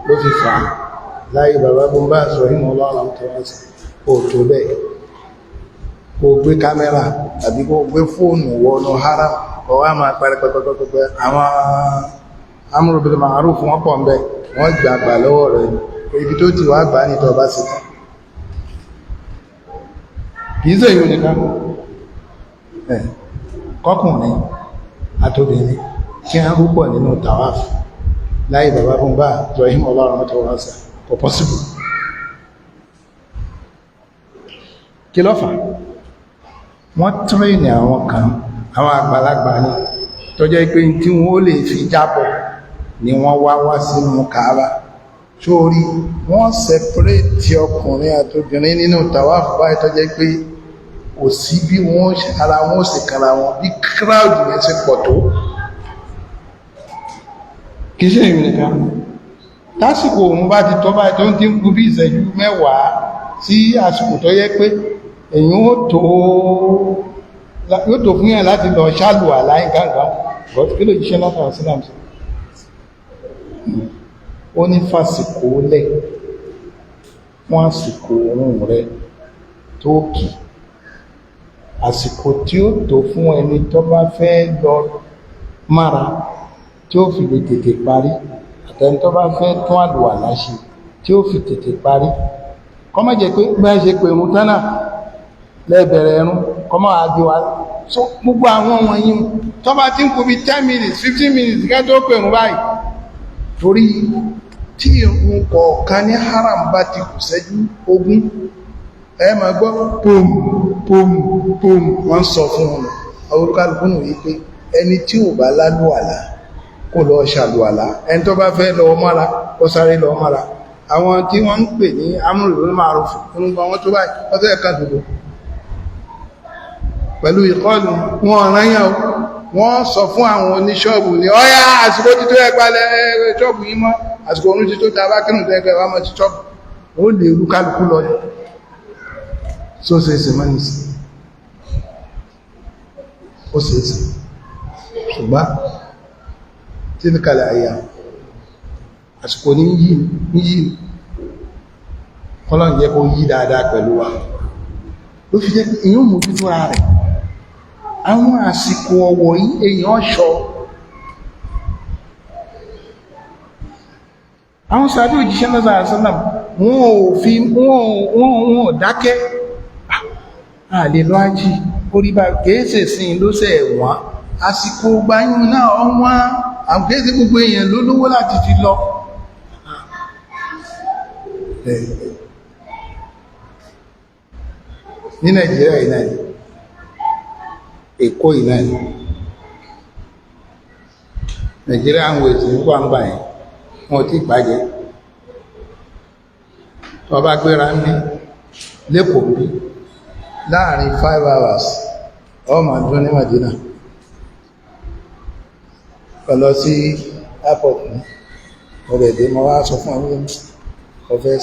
ló fi fà á láyé bàbá bó ń bá sọ ìmọ̀ ọlọ́run tó wá sí kò tó bẹ́ẹ̀ kó gbé kámẹ́rà tàbí kó gbé fóònù wọnú haram kó wá máa pẹ́rẹ́pẹ́pẹ́pẹ́ àwọn amru bil ma'ruf wọ́n pọ̀ ń bẹ́ẹ̀ wọ́n gbàgbà lọ́wọ́ rẹ̀ ibi tó ti wá gbà ní tọba sí kìí ṣe ìwò nìkan kọkùnrin àtòbìnrin kí a rúpọ̀ nínú tàwáfù láì bàbá fún bá jọyìn ọlọ́run tó wá sá kò pọ́síbù kí ló fà wọ́n tírẹ̀nì àwọn kan àwọn àgbàlagbà ní tó jẹ́ pé tí wọ́n lè fi jábọ̀ ni wọ́n wá sínú Kaaba sórí wọ́n separate ọkùnrin àtobìnrin nínú tàwáfù báyìí tó jẹ́ pé kò sí bí wọ́n ara wọn sì kára wọn bí crowd yẹn ṣe pọ̀ tó kì í ṣe ìrìn nìkan lásìkò òun bá ti tọ́ báyìí tó ń dín kú bí ìṣẹ́jú mẹ́wàá sí àsìkò tó yẹ pé èyí yóò tó fún yẹn láti lọ ṣálù àláì gángan gọ́ọ̀tù kí ló jíṣẹ́ látara sílámù sí ó ní fàsìkò lẹ̀ fún àsìkò oorun rẹ tó kì àsìkò tí ó tó fún ẹni tó bá fẹ́ lọ mára tí ó fi lè tètè parí àtẹni tó bá fẹ́ tún àlùwàlá ṣe tí ó fi tètè parí kọ́mọ̀ jẹ́ pé bá ṣe pé mú tánà lẹ́bẹ̀rẹ̀ ẹ̀rún kọ́mọ̀ àjò wa so gbogbo àwọn wọ̀nyí tó bá ti ń kú bí 10 minutes 15 minutes kẹ́ tó pè mú báyìí torí tí ìrun kọ̀ọ̀kan ní haram bá ti kù ṣẹ́jú 20 ẹ máa gbọ́ pòm pòm pòm wọ́n sọ fún wọn orúkálùkùnù yìí pé ẹni tí ò bá lálùwàlá kó lọ ṣàlùwàlá ẹni tó bá fẹ́ lọ mọ́ra kó sáré lọ mọ́ra àwọn tí wọ́n ń pè ní amru bil ma'ruf orúkọ wọn tó báyìí wọ́n fẹ́ kàn dúró pẹ̀lú ìkọlù wọn ọ̀ranyàn wọ́n sọ fún àwọn oníṣọ́ọ̀bù ní ọ̀yá àsìkò tító ẹgbàlẹ̀ ṣọ́ọ̀bù yí mọ́ àsìkò orún tító tàbá kínú tẹ́gbẹ̀ wá mọ́ ti ṣọ́ọ̀bù ó lè rú kálukú lọ ní so ṣe ṣe mọ́ nìsí ó ṣe ṣe ṣùgbọ́n tí ní kalẹ̀ àyà àsìkò ní yí kọ́lọ̀ jẹ́ kó yí dáadáa pẹ̀lú wa ló fi jẹ́ èyàn mú títún ara rẹ̀ àwọn àsìkò ọ̀wọ̀ yìí èyàn ṣọ́ àwọn sàbí òjíṣẹ́ lọ́sà àṣánà wọn ò dákẹ́ àlè lọ ájì orí bá kèése sí ló sẹ̀ wọ́n àsìkò gbáyún náà ọwọ́n àgbẹ́sẹ̀ gbogbo èèyàn ló lówó láti fi lọ ní Nàìjíríà ìnáyì Èkó ìnáyì Nàìjíríà àwọn ètò nípa ń gbà yẹn wọn ti gbàjẹ́ tó bá gbéra ń bí lẹ́kọ̀ọ́ bí láàrin 5 hours ọmọ àdúrà ní Madina kọlọ sí airport ní ọ̀rẹ́dẹ̀ mọ́ wá sọ fún àwọn ọ̀fẹ́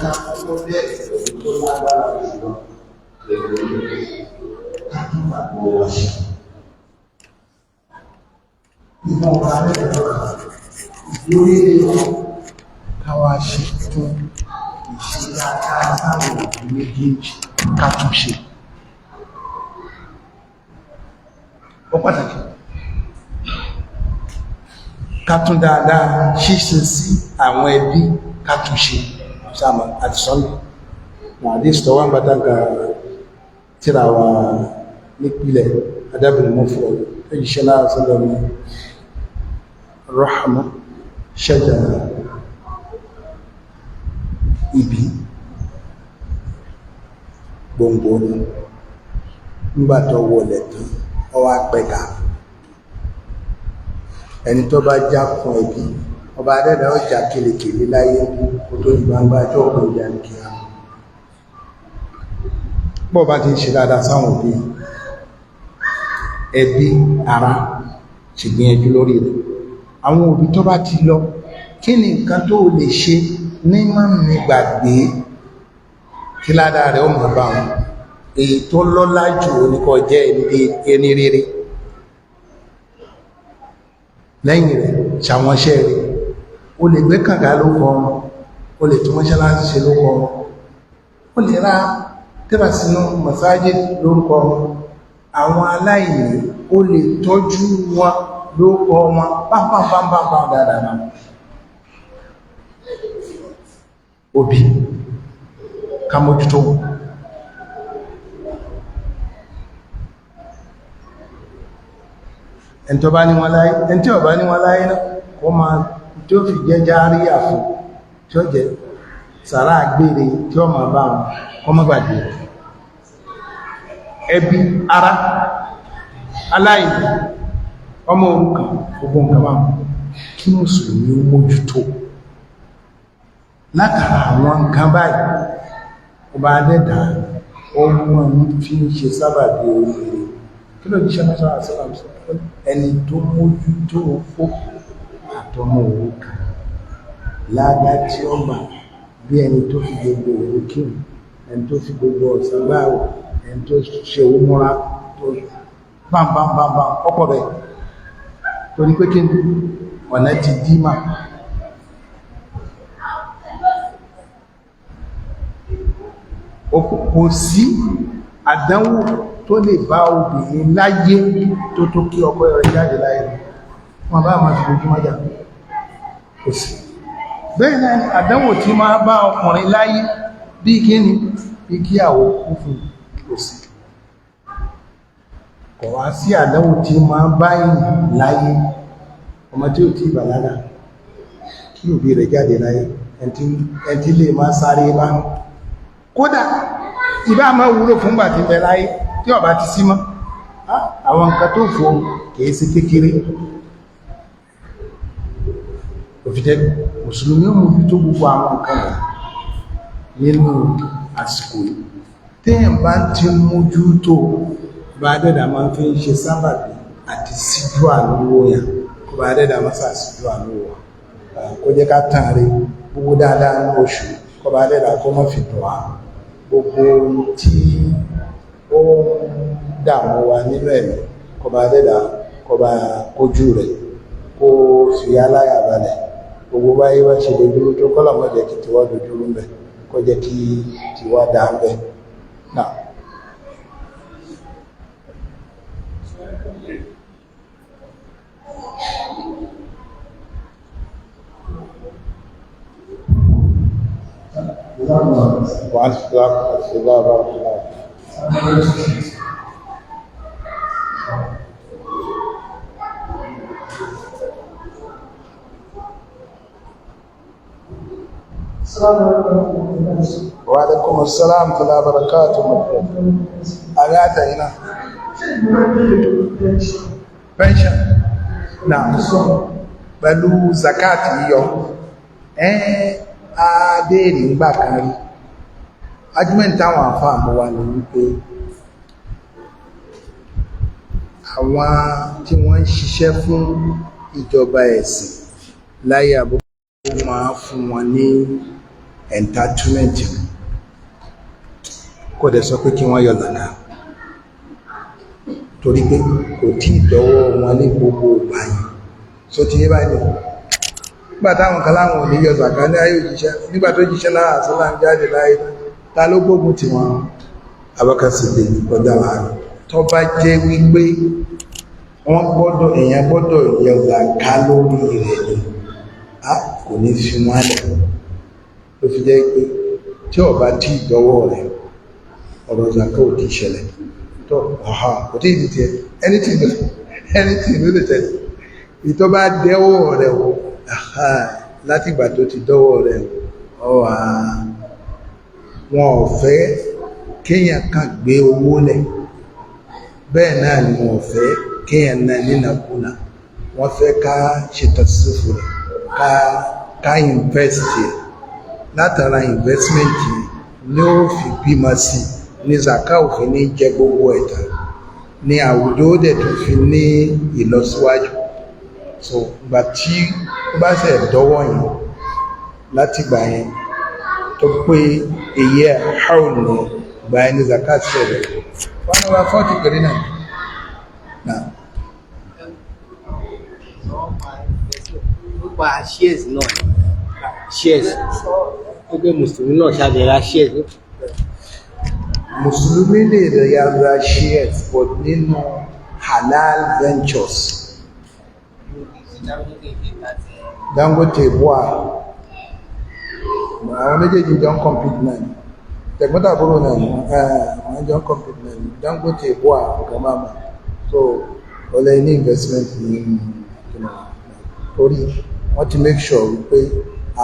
ká kọ́kọ́ bẹ̀rẹ̀ pẹ̀lú tó lágbára jùlọ pẹ̀lú kákìgbàgbọ́ wa ṣe. Ìmọ̀ ọ̀gá rẹ̀ lórí wọn káwá ṣe fún ìṣe dáadáa sáwọn òbí méjèèjì ká tún ṣe. Ó pàtàkì ká tún dáadáa ṣíṣe sí àwọn ẹbí ká tún ṣe sáàmà àti sọ́nà na àdíṣ tó wá ń bàtà ga tíra wa nípìlẹ̀ adábìnrin mọ́fọ́ ẹjíṣẹ́ láàrín ní rahama ṣẹ́jàrà ibi gbòǹgbò ní nígbàtọ̀ wọlẹ̀ tán ọwá pẹ̀ka ẹni tó bá já fún ẹbí ọba adẹ́dà ó jà kèlèkèlè láyé kó tó ìgbàgbà tó ọ̀pọ̀ ìjà ní kí á pọ̀ bá ti ń ṣe dáadáa sáwọn òbí ẹbí ara ṣègbìyànjú lórí rẹ̀ àwọn òbí tó bá ti lọ kí ni nǹkan tó lè ṣe ní mọ́mí gbàgbé kí ládàá rẹ̀ ó mọ̀ bá wọn èyí tó lọ́lá jù oníkọ̀ jẹ́ ẹni rere lẹ́yìn rẹ̀ ṣàwọnṣẹ́ rẹ̀ o lè gbé kànga ló kọ wọn o lè tún mọ́ṣáláṣí ṣe ló kọ wọn o lè ra tẹ́bà sínú mọ̀sáájì lórúkọ wọn àwọn aláìní o lè tọ́jú wọn lórúkọ wọn pápápápápá dáadáa òbí ká mójútó ẹni tó bá ní wọn láyé ẹni tí ó bá ní wọn láyé náà kó máa tí ó fi jẹ́ járí àfún tí ó jẹ́ sàrá àgbèrè tí ó máa bá wọn kó má gbàgbé rẹ̀ ẹbí ara aláìní ọmọ òrukàn gbogbo nǹkan máa kí mùsùlùmí mójútó látara àwọn nǹkan báyìí ọba adẹ́dà ọmọ fi ń ṣe sábàbí oríire kí ló jíṣẹ́ mẹ́sàn àṣíràm sọ ẹni tó mójútó fókù àtọmọ òrukàn ládá tí ó gbà bí ẹni tó fi gbogbo òrukìn ẹni tó fi gbogbo ọ̀sán gbáwò ẹni tó ṣe òmúra tó bámbámbámbá ọ̀pọ̀ bẹ̀ torí pé kí ọ̀nà ti dímà kò sí àdánwò tó lè bá obìnrin láyé tó tó kí ọkọ rẹ̀ jáde láyé wọn bá máa fi ojúmọ́ jà kò sí bẹ́ẹ̀ náà àdánwò tí máa bá ọkùnrin láyé bí kí ni bí kí àwọ̀ kú fún kò sí kò wá sí àdánwò tí máa bá èèyàn láyé ọmọ tí ò tí ìbàlágà kí òbí rẹ̀ jáde láyé ẹntí lè máa sáré bá kódà ìbá máa wúlò fún gbà tí bẹ láyé tí ọba ti sí mọ́ àwọn nǹkan tó fò kìí sí kékeré òfìtẹ́ mùsùlùmí ó mú tó gbogbo àwọn nǹkan rẹ̀ nínú àsìkò yìí téèyàn bá ti mójú tó bá dẹ́dà máa fi ń ṣe sábàbí àti síjú àlúwò yà kó bá dẹ́dà máa sàsíjú àlúwò kó jẹ́ ká tàn rí gbogbo dáadáa ní oṣù kó bá dẹ́dà kó mọ́ fi dùn á gbogbo tí ó ń dààmú wa nínú ẹ̀mí kó bá dẹ́dà kó bá kójú rẹ̀ kó fi aláyà balẹ̀ gbogbo báyé wá ṣe dojúrú tó kọ́lọ̀ mọ́ jẹ́ kí tiwọ́ dojúrú ń bẹ̀ kó jẹ́ kí tiwọ́ dá ń bẹ̀ náà. وعن السلام ورحمة الله وبركاته. وعليكم السلام ورحمة الله وبركاته. أغاثة هنا pension náà pẹ̀lú zakat yíyọ àbẹ́ẹ̀rẹ̀ ńgbà kan rí argument táwọn àfáà mọ́ wà ní wípé àwọn tí wọ́n ń ṣiṣẹ́ fún ìjọba ẹ̀sìn láyé àbúkù máa fún wọn ní entitlement kò dẹ̀ sọ pé kí wọ́n yọ zaka torí pé kò tí ìdọ́wọ́ wọn ní gbogbo ìgbà yìí so ti yé báyìí nígbà táwọn kan láwọn ò ní yọ zaka ní ayé òjíṣẹ́ nígbà tó jíṣẹ́ lára àṣọlá ń jáde láyé ta ló gbógun tí wọn abọ́kàsílẹ̀ ọjà láàrin tó bá jẹ́ wípé wọ́n gbọ́dọ̀ èèyàn gbọ́dọ̀ yọ zaka lórí rẹ̀ ni a kò ní fi wọ́n lẹ̀ ló fi jẹ́ pé tí ó bá tí ìdọ́wọ́ rẹ̀ ọ̀rọ̀ zaka ò tí ìṣẹ̀lẹ̀ tó kò tí ìdí tiẹ̀ anything ló lè tẹ̀lé ìtọ́ bá dẹ́wọ́ rẹ̀ o láti ìgbà tó ti dọ́wọ́ rẹ̀ wọn ò fẹ́ kéèyàn kan gbé owó lẹ̀ bẹ́ẹ̀ náà ni wọn ò fẹ́ kéèyàn náà nínàkúnà wọ́n fẹ́ ká ṣètò sífù rẹ̀ ká invest yẹ látara investment yìí ni ó fi bímọ sí ní zaka òfin ní jẹ gbogbo ẹ̀ta ní àwùjọ ó dẹ̀ tó fi ní ìlọsíwájú so ìgbà tí ó bá ṣe dọ́wọ́ yìí láti gbà yẹn tó pé èyí ẹ̀ haul ní gbà yẹn ní zaka ṣẹlẹ̀ 1/40 pẹ̀lú náà. Nípa shares náà shares ó gbé mùsùlùmí náà ṣàlẹ̀ ra shares. Mùsùlùmí lè ra shares but nínú halal ventures. Dangote wà àwọn méjèèjì jọ ń compete náà tẹ̀gbọ́ntàbúrò náà àwọn jọ ń compete náà Dangote wà ọ̀gámàmà so ọlẹ́ ní investment ní orí wọ́n ti make sure wípé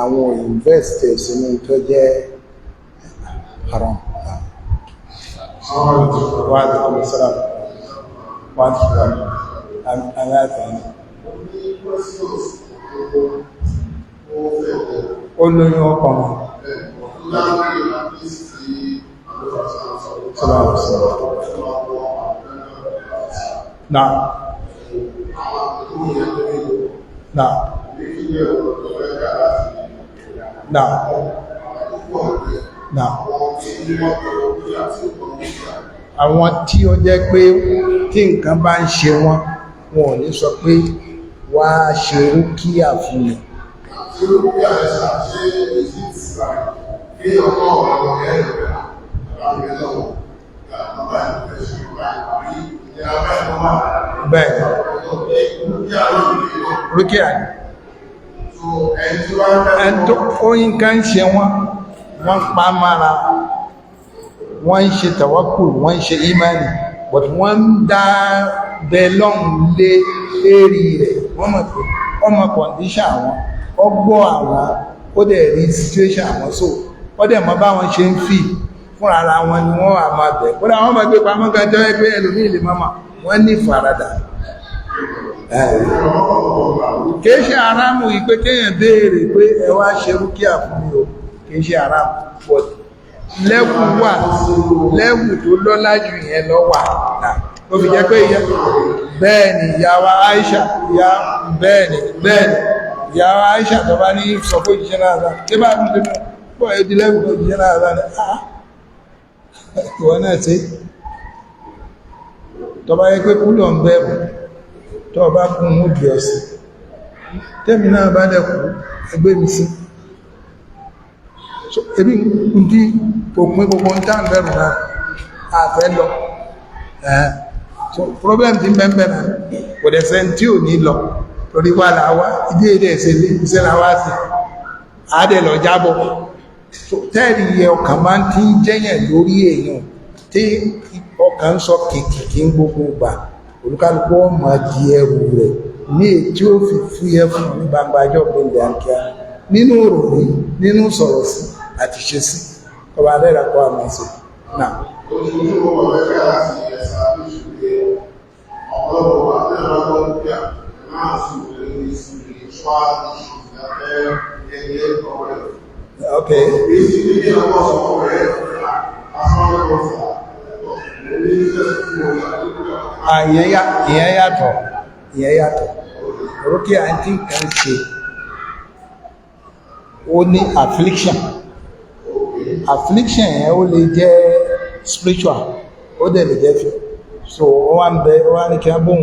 àwọn investors sínú tó jẹ́ haram. Olóyún ọkọ̀ wọn. Náà. Náà. Náà. Náà. Àwọn tí ó jẹ́ pé tí nǹkan bá ń ṣe wọ́n, wọn ò ní sọ pé wá ṣe rúkíà fún mi. Bẹ́ẹ̀ rúkíà ni ẹni tó oyin kan ṣe wọ́n pa mára wọ́n ń ṣe tàwákùl wọ́n ń ṣe ìmánì but wọ́n ń dá bẹ́lọ́n lé lérí rẹ̀ wọ́n mọ̀ pé ọmọ kọ̀ndíṣà àwọn ọgbọ́ àwọn ó dẹ̀ rí situation àwọn so ó dẹ̀ mọ̀ bá wọn ṣe ń fi fún ara wọn ni wọ́n wà máa bẹ̀ kódà wọ́n máa gbé pamọ́ gajọ́ ẹgbẹ́ ẹlòmíì lè máa wọ́n ní faradà kìí ṣe aráàmù ìpé kéèyàn béèrè pé ẹ wá ṣe rúkíà fún mi o kìí ṣe aráàmù but lẹ́wù wà lẹ́wù tó lọ́lá jù yẹn lọ wà náà ó fi jẹ́ pé bẹ́ẹ̀ ni ìyàwó Aisha bẹ́ẹ̀ni ìyàwó Aisha tó bá ní sọ fún ìjíṣẹ́ náà sáà tí bá mú lẹ́nu pọ̀ ẹdí lẹ́wù tó ìjíṣẹ́ náà sáà ní ìwọ̀n náà tí tó bá yẹ pé kúlọ̀ ń bẹ̀rù tó bá kún mú bí ọ̀sẹ̀ tẹ́mi náà bá dẹ̀kù ẹgbẹ́ mi sí ebi ń dí òpin gbogbo ń tàn bẹ̀rù náà àfẹ́ lọ so problem ti bẹ́ẹ̀ náà kò dẹ̀ sẹ́ tí ò ní lọ torí wà láwá ìdí èdè ìṣẹ́ láwá sí àádẹ́ lọ jábọ̀ tẹ́rì yẹ ọkàn máa ń tí ń jẹ́yàn lórí èèyàn tí ọkàn ń sọ kìkì ń gbogbo gbà olúkálùkù ọmọ di ẹrù rẹ̀ ní ètí ó fi fúyẹ́ fún ní gbangba ọjọ́ gbẹ̀ndẹ̀ àkíá nínú òròrí nínú sọ̀rọ̀ sí àti ṣe sí ọba rẹ̀rà kọ́ àmọ́ sí náà. Okay. Ìyẹn yàtọ̀ rúkíà tí nǹkan ṣe ó ní affliction affliction yẹn ó lè jẹ́ spiritual ó dẹ̀ lè jẹ́ so ó wá ń bẹ ó wá ní kí á bóun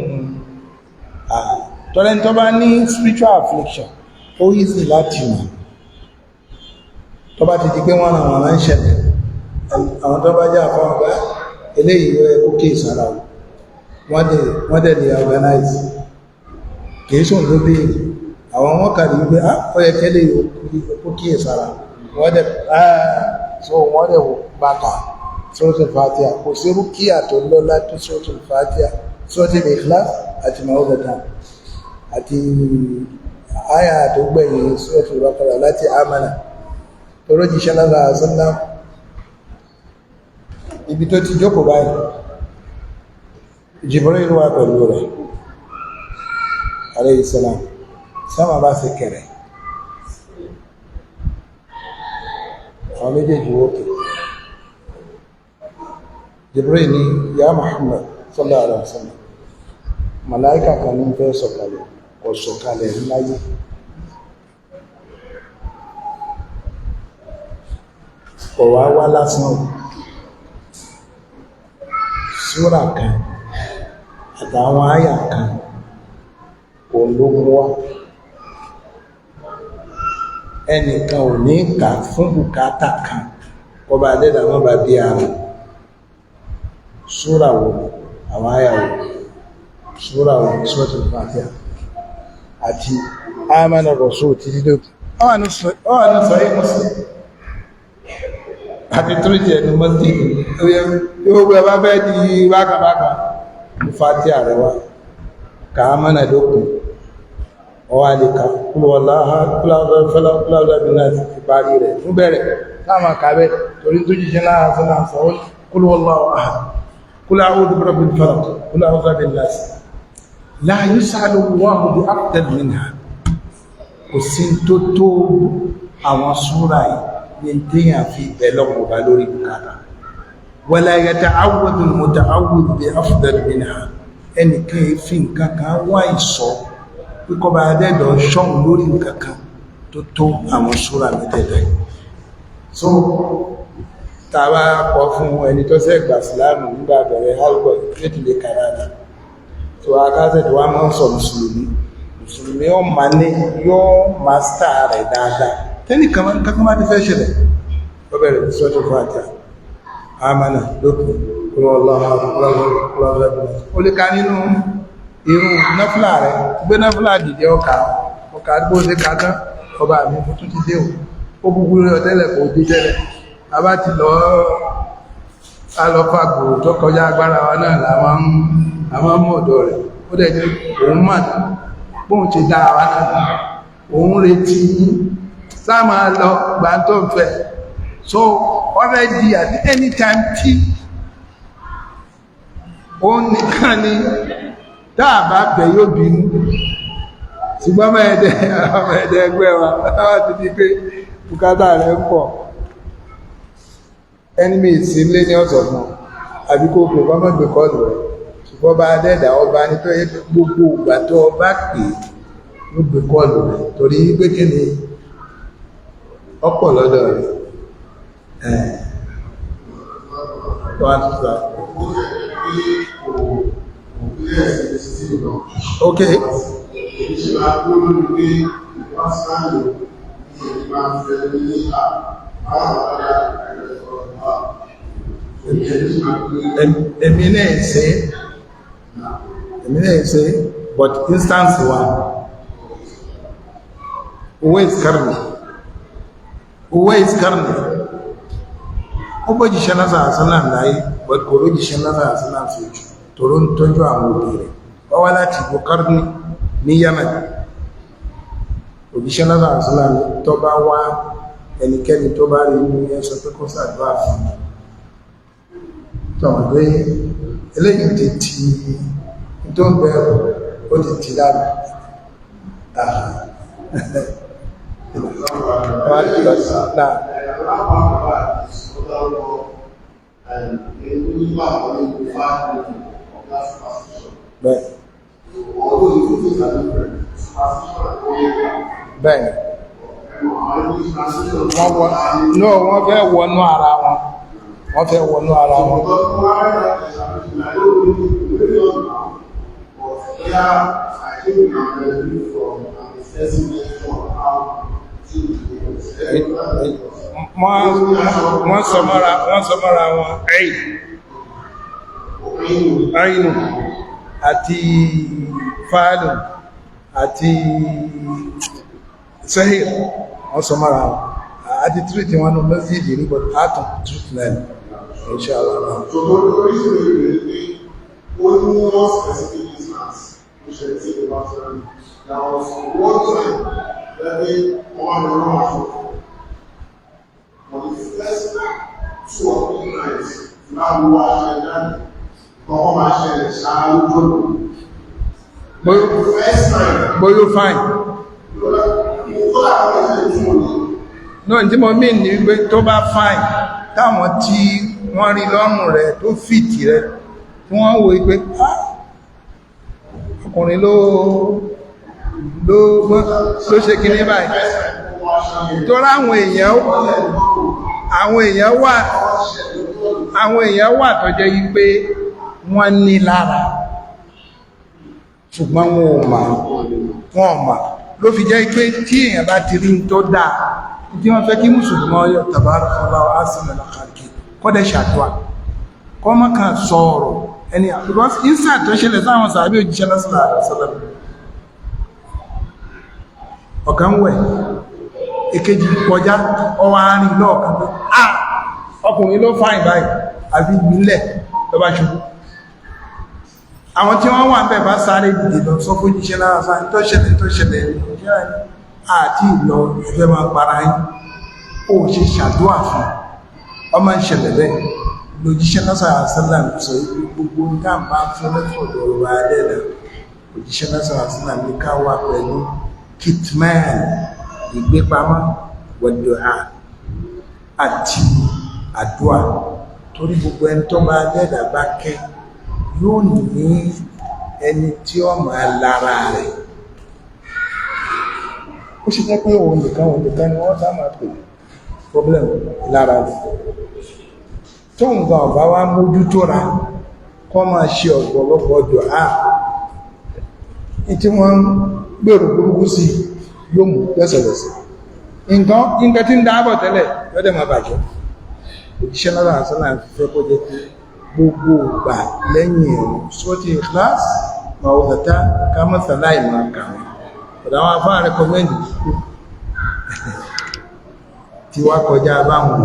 tọ́lẹ́ni tó bá ní spiritual affliction ó easy láti mọ̀ tó bá ti di pé wọ́n àwọn ń ṣẹlẹ̀ àwọn tó bá jẹ́ àfọ́n ọ̀gá eléyìí ó kí ìsára wọ́n dẹ̀ lè organize kìí sùn ló béèrè àwọn wọ́n kàrí wípé ó yẹ kẹ́lẹ̀ ó kí ìsára wọ́n dẹ̀ wò bàtà suratul Fatiha kò sí rúkíà tó lọ́lá tó suratul Fatiha suratul Ikhlas àti ma'udatan àti àyà tó gbẹ̀yìn suratul Baqara láti Amana tọrọ jíṣẹ́ lára àṣánná ibi tó ti jókòó báyìí Jibril wà pẹ̀lú rẹ̀ alayhi salam sáma bá sì kẹrẹ àwọn méjèèjì wókè Jibril ni ya Muhammad sallallahu alaihi wasallam màláíkà kan ní fẹ́ sọ̀kalẹ̀ ọ̀sọ̀kalẹ̀ láyé ọ̀wá wá lásán súrà kan àtàwọn àyà kan ológun wá ẹnìkan ò ní kà fún bùkátà kan ọba adẹ́dà wọ́n bá bí ara súrà wo àwọn àyà wo súrà wo suratul Fatiha àti amana rasul títí dókè ọwà ní sọ́yí Muslim àti tó jẹ́ ẹnu mọ́sí gbogbo ẹbá fẹ́ di bákàbákà ní Fatiha rẹ̀ wá ká mọ́nà lókùn ọwá lè ká kúlọ̀wọ́lá ti parí rẹ̀ fún bẹ̀rẹ̀ táàmà kàbẹ̀ torí tó jíṣẹ́ láàá sọ́nà sọ́wọ́ kúlọ̀wọ́lá ahad kúlọ̀ a'udhu bi rabbil falaq kúlọ̀ a'udhu bi rabbin nas la yus'alu Allahu bi aqdar minha kò sí tó tó àwọn súra yìí ní tíyàn fi bẹ̀lọ́pọ̀ bá lórí bùkátà wala yata'awwadhu al-muta'awwidhu bi afdal minha ẹnìkan fi nǹkan kan wá ìsọ́ pípọ́ bá dẹ́dọ̀ ṣọ́hun lórí nǹkan kan tó tó àwọn súra mẹ́tẹ̀ẹ̀ta yìí so tàbá kọ fún ẹni tó ṣẹ̀ gbà sílámù nígbà bẹ̀rẹ̀ halkọ̀ ìfẹ́tìlẹ̀ kanada so akásẹ̀ tó wá máa ń sọ mùsùlùmí ó ma ní yóò mástà rẹ̀ dáadáa tẹ́nìkan kankan má ti fẹ́ ṣẹlẹ̀ ó bẹ̀rẹ̀ suratul Fatiha amana lókùn ó lè ká nínú irun náfìlà rẹ̀ gbé náfìlà dìde ọkà bó ṣe ká tán ọba mi fún tún ti dé ó búburú rẹ̀ tẹ́lẹ̀ kò dé tẹ́lẹ̀ a bá ti lọ alọ́fàgbò tó kọjá agbára wa náà láwọn mọ̀ ọ̀dọ̀ rẹ̀ ó dẹ̀ jẹ́ òun mà bóun ti dá wa náà òun retí sáàmà lọ gbà tó ń fẹ́ so already at any time tí ó nìkan ni dáàbà bẹ̀ yóò bínú ṣùgbọ́n mẹ́ẹ̀dẹ̀ ẹgbẹ́ wa láwá ti di pé bùkátà rẹ̀ ń pọ̀ enemy ìsínlé ní ọ̀sọ̀ fún àbí kó pè bá mọ́gbẹ̀ kọlù rẹ̀ ṣùgbọ́n bá dẹ́dà ọba ní tó yẹ gbogbo ìgbà tó ọba pè ló gbé kọlù rẹ̀ torí pé kí ni ọ̀pọ̀ lọ́dọ̀ rẹ̀ okay èmi náà ṣe but instance one Uwais Qarni ó bọ́ jíṣẹ́ náà sàásánà láyé but kò ló jíṣẹ́ náà sàásánà sójú tòrò ń tọ́jú àwọn òbí rẹ̀ wọ́n wá láti ìgbò Qarni ní Yemen òjíṣẹ́ náà sàásánà tó bá wá ẹnikẹ́ni tó bá rí ní ẹsọ pé kó sàdúrà fún tọ̀wọ̀n pé eléyìí ti ti tó ń bẹ̀rù ó ti ti lára bẹ́ẹ̀ wọ́n fẹ́ wọnú ara wọn wọ́n fẹ́ wọnú ara wọn. Wọ́n sọ mọ́ra wọn ẹ̀yìn àti fáàlù àti sahih wọ́n sọ mọ́ra wọn àti tírìtì wọn ní mẹ́sídì ní bọ̀dá àtàn tírìtì náà inshallah náà. Bóyó fine. Náà tí mo mìí ní wípé tó bá fine táwọn tí wọ́n rí lọ́rùn rẹ̀ tó fìtì rẹ̀ tí wọ́n wo wípé ọkùnrin ló ṣe kí ní báyìí tó ráwọn èèyàn wà tó jẹ́ wípé wọ́n ní lára ṣùgbọ́n wọn ò mà ló fi jẹ́ pé tí èèyàn bá ti rí tó dáa tí wọ́n fẹ́ kí mùsùlùmí ọyọ́ tabarakallahu ahsanul khaliqin kọ́dẹ̀ ṣàdúà kọ́ mọ́ kan sọ̀rọ̀ ẹni because inside tó ṣẹlẹ̀ sáwọn sàábí òjíṣẹ́ sallallahu alaihi wasallam ọ̀kan wẹ̀ èkejì kọjá ọwọ́ àárín lọ́ọ̀kan pé ọkùnrin ló fáìn báyìí àfi ìgbìlẹ̀ tó bá ṣubú àwọn tí wọ́n wà ń bẹ̀ bá sáré dìde lọ sọ fún jíṣẹ́ lára sáà tó ṣẹlẹ̀ àti ìlọ ẹgbẹ́ máa para yín ó ṣe ṣàdúà fún ọmọ ìṣẹ̀lẹ̀ bẹ́ẹ̀ lójíṣẹ́ lásàrà sálà sọ gbogbo nǹkan bá fún lẹ́fọ̀dọ̀ ọ̀rọ̀ adẹ́dà òjíṣẹ́ lásàrà sálà ní ká wà pẹ̀lú kitman ìgbépamọ́ wẹ̀dọ̀à àti àdúà torí gbogbo ẹni tó bá adẹ́dà bá kẹ́ yóò ní ẹni tí ó máa lára rẹ̀ ó ṣe jẹ́ pé òun nìkan ni wọ́n dá máa pè problem lára rẹ̀ tó ń gba ọ̀bá wá mójú tó ra kọ́ máa ṣe ọ̀pọ̀lọpọ̀ dùá tí wọ́n ń gbèrò burúkú sí yóò mú lẹ́sẹ̀lẹ́sẹ̀ nǹkan tí ń dáàbọ̀ tẹ́lẹ̀ lọ́dẹ̀ máa bàjẹ́ òjíṣẹ́ lára àṣálà fẹ́ kó jẹ́ pé gbogbo ìgbà lẹ́yìn ẹ̀rùn sọ́tí Ikhlas màwọ̀tá kámọ́sàlá ìmọ̀ kàwọn ọ̀dá wọn afá rẹ̀kọ́mẹ́ndì tí wá kọjá báwọn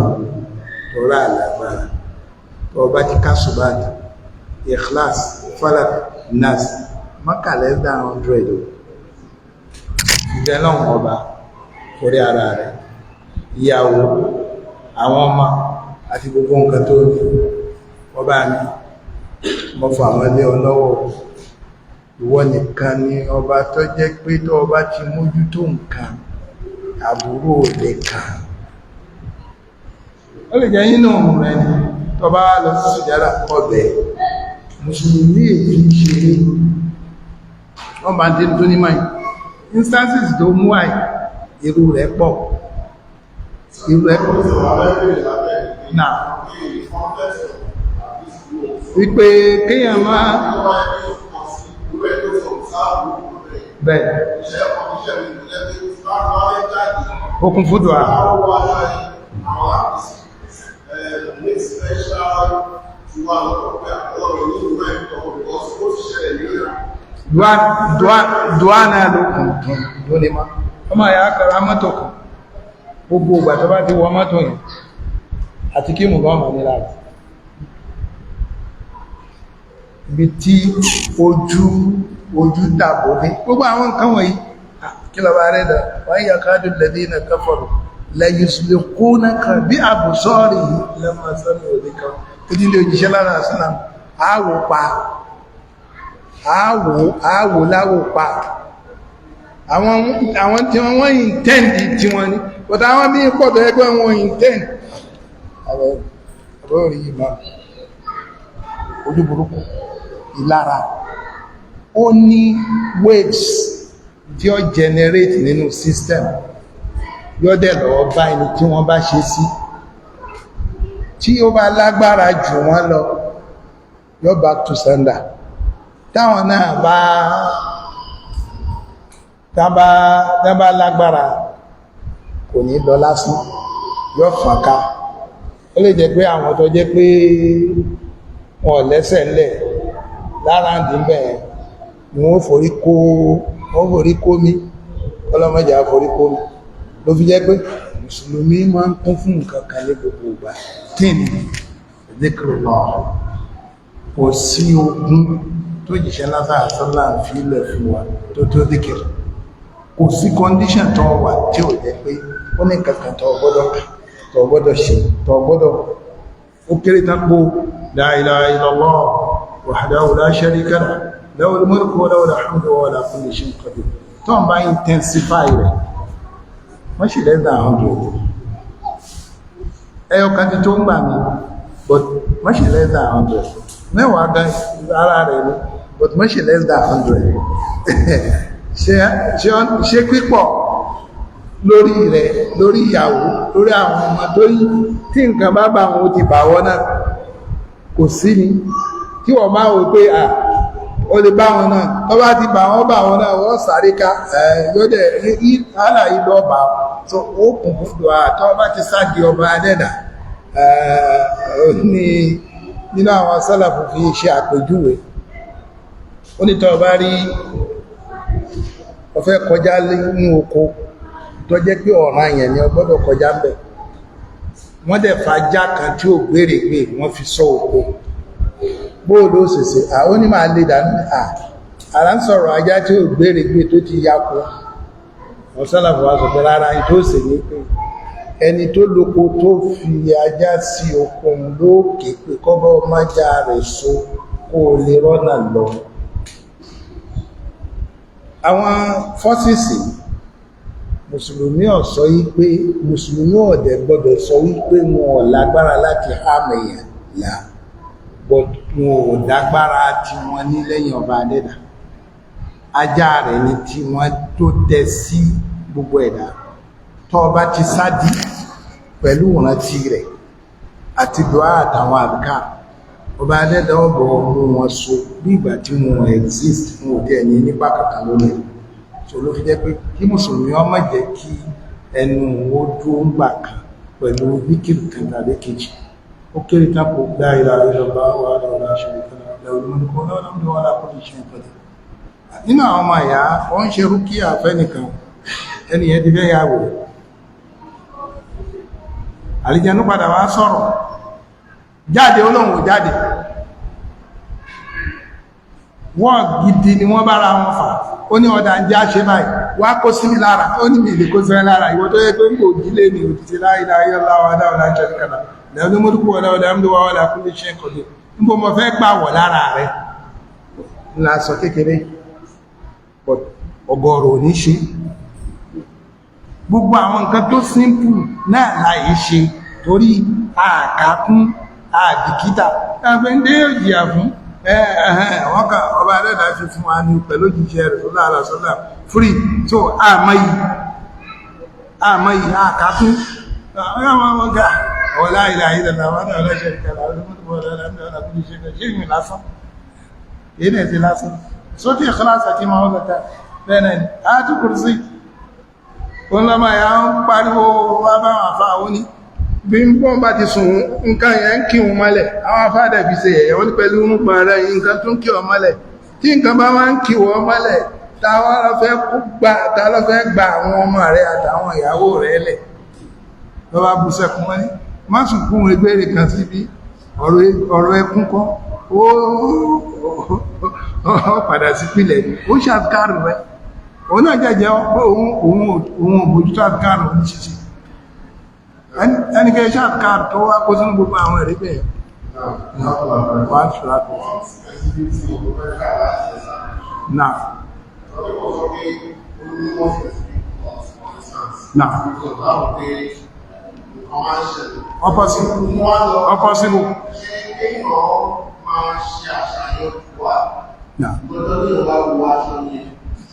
tọ́rọ àlágbára tó bá ti ká ṣùgbọ́n Ikhlas Falak Nas mọ́kànlẹ́dà 100 ìdẹ́lọ́wọ̀n ọba torí ara rẹ̀ ìyàwó àwọn ọmọ àti gbogbo nǹkan tó ní ọba mi mọ́ fún àwọn ilé ọlọ́wọ́ ìwọ nìkan ni ọba tó jẹ́ pé tó ọba ti mójú tó nǹkan àbúrò lè kàn ó lè jẹ́ yínú ọ̀hún rẹ̀ ni tó bá lọ sí sùjádà ọbẹ̀ mùsùlùmí èyí ṣeré wọ́n bá dé tó ní máa instances tó mú àì irú rẹ̀ pọ̀ náà wípé kéèyàn máa bẹ́ẹ̀ okùn fúdù à dùá náà lókùn lónìí má ọmọ àyà kàrà mọ́tò kan gbogbo ìgbà tó bá ti wọ mọ́tò yìí àti kí mú gọ́ọ̀mà ní láti ibi tí ojú dàbò ní gbogbo àwọn nǹkan wọ̀nyí kí lọ bá rẹ̀ dà wọ́n yà káàdù alladhina kafaru la yusliqunaka bí àbùsọ́rì lẹ́mọ̀ sọ́nà òdí kan ojúlé òjíṣẹ́ lára àṣínà àwò pa àwò láwò pa àwọn tí wọ́n intend tí wọ́n ní but àwọn bí pọ̀tọ̀ ẹgbẹ́ wọn intend àbọ̀rí ìmọ̀ ojú burúkú ìlara ó ní waves tí ó generate nínú system yọ́dẹ̀ lọ́wọ́ bá ẹni tí wọ́n bá ṣe sí tí ó bá lágbára jù wọ́n lọ yọ́ back to sender táwọn náà bá lágbára kò ní lọ lásán yọ́ fànká ó lè jẹ́ pé àwọn tó jẹ́ pé wọn lẹ́sẹ̀ ńlẹ̀ lára ń dín bẹ́ẹ̀ ni wọ́n forí kó mí ọlọ́mọdé àforí kó mí ló fi jẹ́ pé mùsùlùmí máa ń kún fún nǹkan kan ní gbogbo ìgbà kí ni dhikrullah kò sí ogun tó jìṣẹ́ lásán àsánlá fílẹ̀ fún wa tó dhikr kò sí condition tó wà tí ò jẹ́ pé ó ní kankan tó gbọ́dọ̀ ṣe tó gbọ́dọ̀ ó kéré tápó la ilaha illallah wahdahu la sharika lahu lahul mulku wa lahul hamdu wa huwa ala kulli shay'in qadir tó ń bá intensify rẹ̀ wọ́n sì less than 100 ẹyọ kan tí tó ń gbà mí but wọ́n sì less than 100 mẹ́wàá gan ara rẹ̀ ni but wọ́n sì less than 100 ṣe pípọ̀ lórí rẹ̀ lórí ìyàwó lórí àwọn ọmọ tó yí tí nǹkan bá bá wọn ti bà wọ́n náà kò sí ni tí wọ́n máa wò pé ó lè bá wọn náà tó bá ti bà wọ́n náà wọ́n sáré ká yóòdẹ̀ hálà ìlú ọba tó ó kùn fún dùn àtọ́ bá ti sáàdì ọba adẹ́dà ní nínú àwọn sálàfù fi ṣe àpèjúwe ó ní tó bá rí ó fẹ́ kọjá ní oko tó jẹ́ pé ọ̀ràn yẹn ni ó gbọ́dọ̀ kọjá ń bẹ̀ wọ́n dẹ̀ fàájá kan tí ó gbèrègbè wọ́n fi sọ oko bóòlù òsìsì àwọn ní máa lè dánú àrá ń sọ̀rọ̀ ajá tí ó gbèrègbè tó ti yàpọ̀ ọ̀sánàfà wá sọ pé rárá tó sì ní pé ẹni tó lóko tó fi ajá sí okun lókè pé kọ́bọ̀ májá rẹ̀ so kó lè rọ́nà lọ àwọn fọ́sìsì mùsùlùmí ò sọ wípé mùsùlùmí ọ̀dẹ̀ gbọ́dọ̀ sọ wípé wọn ò lágbára láti hàmẹ̀yàn là but wọn ò dágbára tí wọ́n ní lẹ́yìn ọba adẹ́dà ajá rẹ̀ ni tí wọ́n tó tẹ sí gbogbo ẹ̀dá tó ọba ti sádì pẹ̀lú ìrántí rẹ̀ àti dùá àtàwọn àbíká ọba adẹ́dà ọ̀bọ̀ mú wọn so bí ìgbà tí wọn exist fún òdí ẹni nípa kàkà lónìí so ló fi jẹ́ pé kí mùsùlùmí ó má jẹ́ kí ẹnu ó dúró ń gbà kan pẹ̀lú wíkìlì kan tàbí kejì ó kéré tápò la ilaha illallah wahdahu la sharika lahu lahul mulku wa lahul hamdu wa huwa ala kulli shay'in qadir nínú àwọn ọmọ ìyá wọ́n ń ṣe rúkíà fẹ́nìkan ẹniyàn ti fẹ́ yà wò àlìjẹnú padà wá sọ̀rọ̀ jáde olóhùn jáde wọ́n gidi ni wọ́n bára wọn fà ó ní ọ̀dà ń jẹ́ àṣẹ báyìí wá kó sí mi lára ó ní mi lè kó sí mi lára ìwọ tó yẹ pé ń kò dílé ní òtítí la ilaha illallah wahdahu la sharika lahu lahul mulku wa lahul hamdu wa huwa ala kulli shay'in qadir níbo mo fẹ́ gbà wọ̀ lára rẹ̀ ńlá sọ kékeré ọgọ́rọ̀ ò ní ṣe gbogbo àwọn nǹkan tó simple náà láì ṣe torí àkàkún àbìkítà ẹgbẹ́ ń dé òjìyà fún wọ́n kà ọba alẹ́dà fi fún wa ní pẹ̀lú jíṣẹ́ rẹ̀ tó lára sọ́dá free so àmọ́yí àkàkún ọ̀lá ilẹ̀ ìdàlà wọ́n ọlọ́ṣẹ́ ìkàlà bí ń bọ́n bá ti sùn nǹkan yẹn ń kí wọn mọ́lẹ̀ àwọn afádà bí ṣe ẹ̀yẹ̀ wọ́n ní pẹ̀lú orúnkún rẹ̀ nǹkan tó ń kí wọn mọ́lẹ̀ tí nǹkan bá wá ń kí wọn mọ́lẹ̀ ta ló fẹ́ gba àwọn ọmọ rẹ̀ àtàwọn ìyàwó rẹ̀ lẹ̀ lọ bá bú sẹ́kún wọn ní má sùnkún egbére kan síbi ọ̀rọ̀ ẹkún kọ́ ó padà sí pìlẹ̀ ó ṣàfikàrù rẹ̀ òun náà jẹ́jẹ́ òun òbójútó àfikàrù ní ṣíṣe ẹnikẹ́ iṣẹ́ àtàkàrù tó wá kó sínú gbogbo àwọn ẹ̀rí bẹ́ẹ̀ wọ́n ṣùlápọ̀ náà ọkọ̀ sínú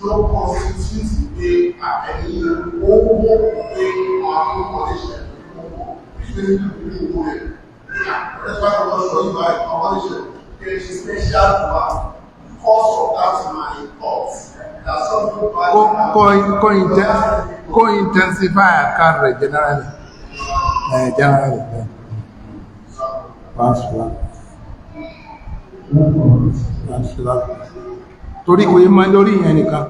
tó constitute pé àtẹ̀yìn owó pé Kó intensify àkàrà rẹ̀ generally. Generally. Torí kò yí máa lórí ìyẹn nìkan.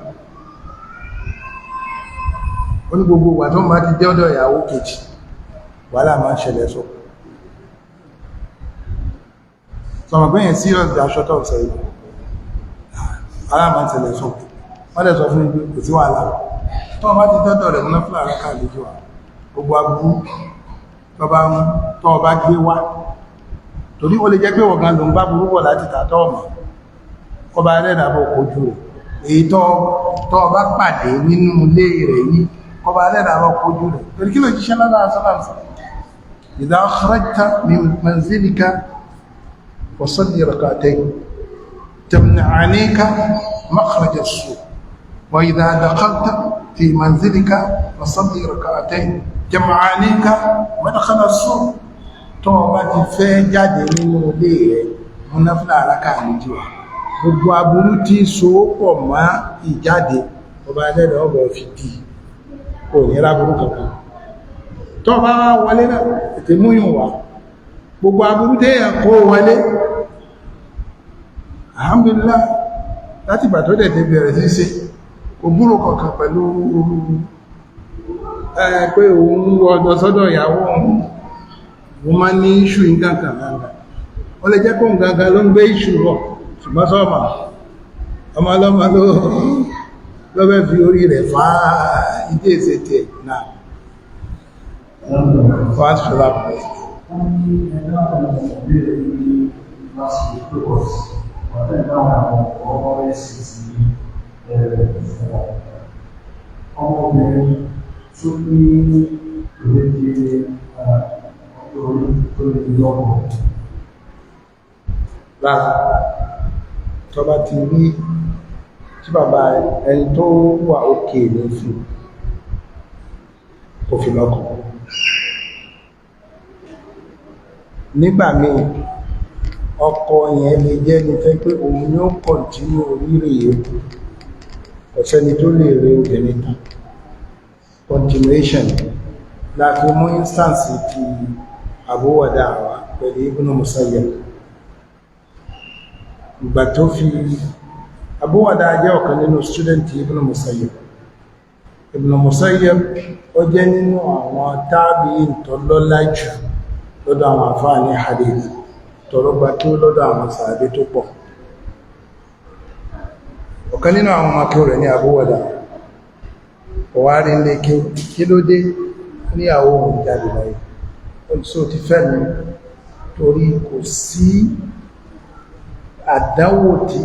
Ó ní gbogbo wà tó máa ti jẹ́ ọ̀dọ̀ ìyàwó kejì, wàhálà máa ń ṣẹlẹ̀ sọ. Sọmọ̀ pé yẹn serious bí aṣọ tó sọ yìí. Wàhálà máa ń ṣẹlẹ̀ sọ. Wọ́n dẹ̀ sọ fún ibi kò sí wàhálà. Tó bá ti dọ́dọ̀ rẹ̀ múná fúlà rákà lójú wa. Gbogbo aburú tó bá gbé wá. Torí ó lè jẹ́ pé ọ̀gán ló ń bá burú bọ̀ láti tàtọ́ ọ̀mọ̀. Kọba ẹlẹ́dàbọ̀ kojú rẹ̀. Èyí tó bá pàdé nínú ilé rẹ̀ yìí, kọba ẹlẹ́dàbọ̀ kojú rẹ̀. Torí kí ló jíṣẹ́ lára sọ́làmsà? Idha kharajta min manzilika fasalli rak'atayn tamna'anika makhraj as-su'. Wa idha dakhalta fi manzilika fasalli rak'atayn jam'anika madkhal as-su'. Tó bá ti fẹ́ jáde nínú ilé rẹ̀, múnáfíà rákà méjì wá. Gbogbo aburú tí so pọ̀ mọ́ ìjáde ọba ẹlẹ́dẹ̀ ọgbọ̀ fi dì kò ní ráburú kankan. Tó bá wọlé náà ètè múyùn wá. Gbogbo aburú tí èèyàn kó wọlé, alhamdulillah, láti ìgbà tó dẹ̀dẹ̀ bẹ̀rẹ̀ sí ṣe kò búrò kankan pẹ̀lú pé òun ọdọ̀ sọ́dọ̀ ìyàwó òun máa ní iṣu ìgankan gangan. Ó lè jẹ́ kó gangan ló ń gbé iṣu rọ̀, ṣùgbọ́n sọ́ọ̀mà ọmọ ọlọ́mọ ló bẹ́ fi orí rẹ̀ fà ìdí èsè tẹ̀ náà wọ́n ṣe lápọ̀. Ọmọbìnrin tó ní ìrètí orí tó lè lọ́pọ̀ lára tó bá ti rí tí bàbá ẹni tó wà òkè ní fún òfin lọ́kọ̀. Nígbà míì ọkọ yẹn lè jẹ́ ní fẹ́ pé òun yóò kọ̀ntínú oríire yòókù, ọ̀sẹ́ni tó lè rí obìnrin tán. Continuation láti mú instance ti Abu Wada'a pẹ̀lú Ibn Musayyab. Ìgbà tó fi Abu Wada'a jẹ́ ọ̀kan nínú student Ibn Musayyab. Ibn Musayyab ó jẹ́ nínú àwọn tabi'in tó lọ́lá jù lọ́dọ̀ àwọn àfáà ní hadith, tọrọgbà tó lọ́dọ̀ àwọn sàábé tó pọ̀. Ọ̀kan nínú àwọn makí rẹ̀ ní Abu Wada'a ọwárí lè kí ló dé ní àwọn ohun jáde láyé. Olùsọ́ ti fẹ́ mi torí kò sí àdánwò tí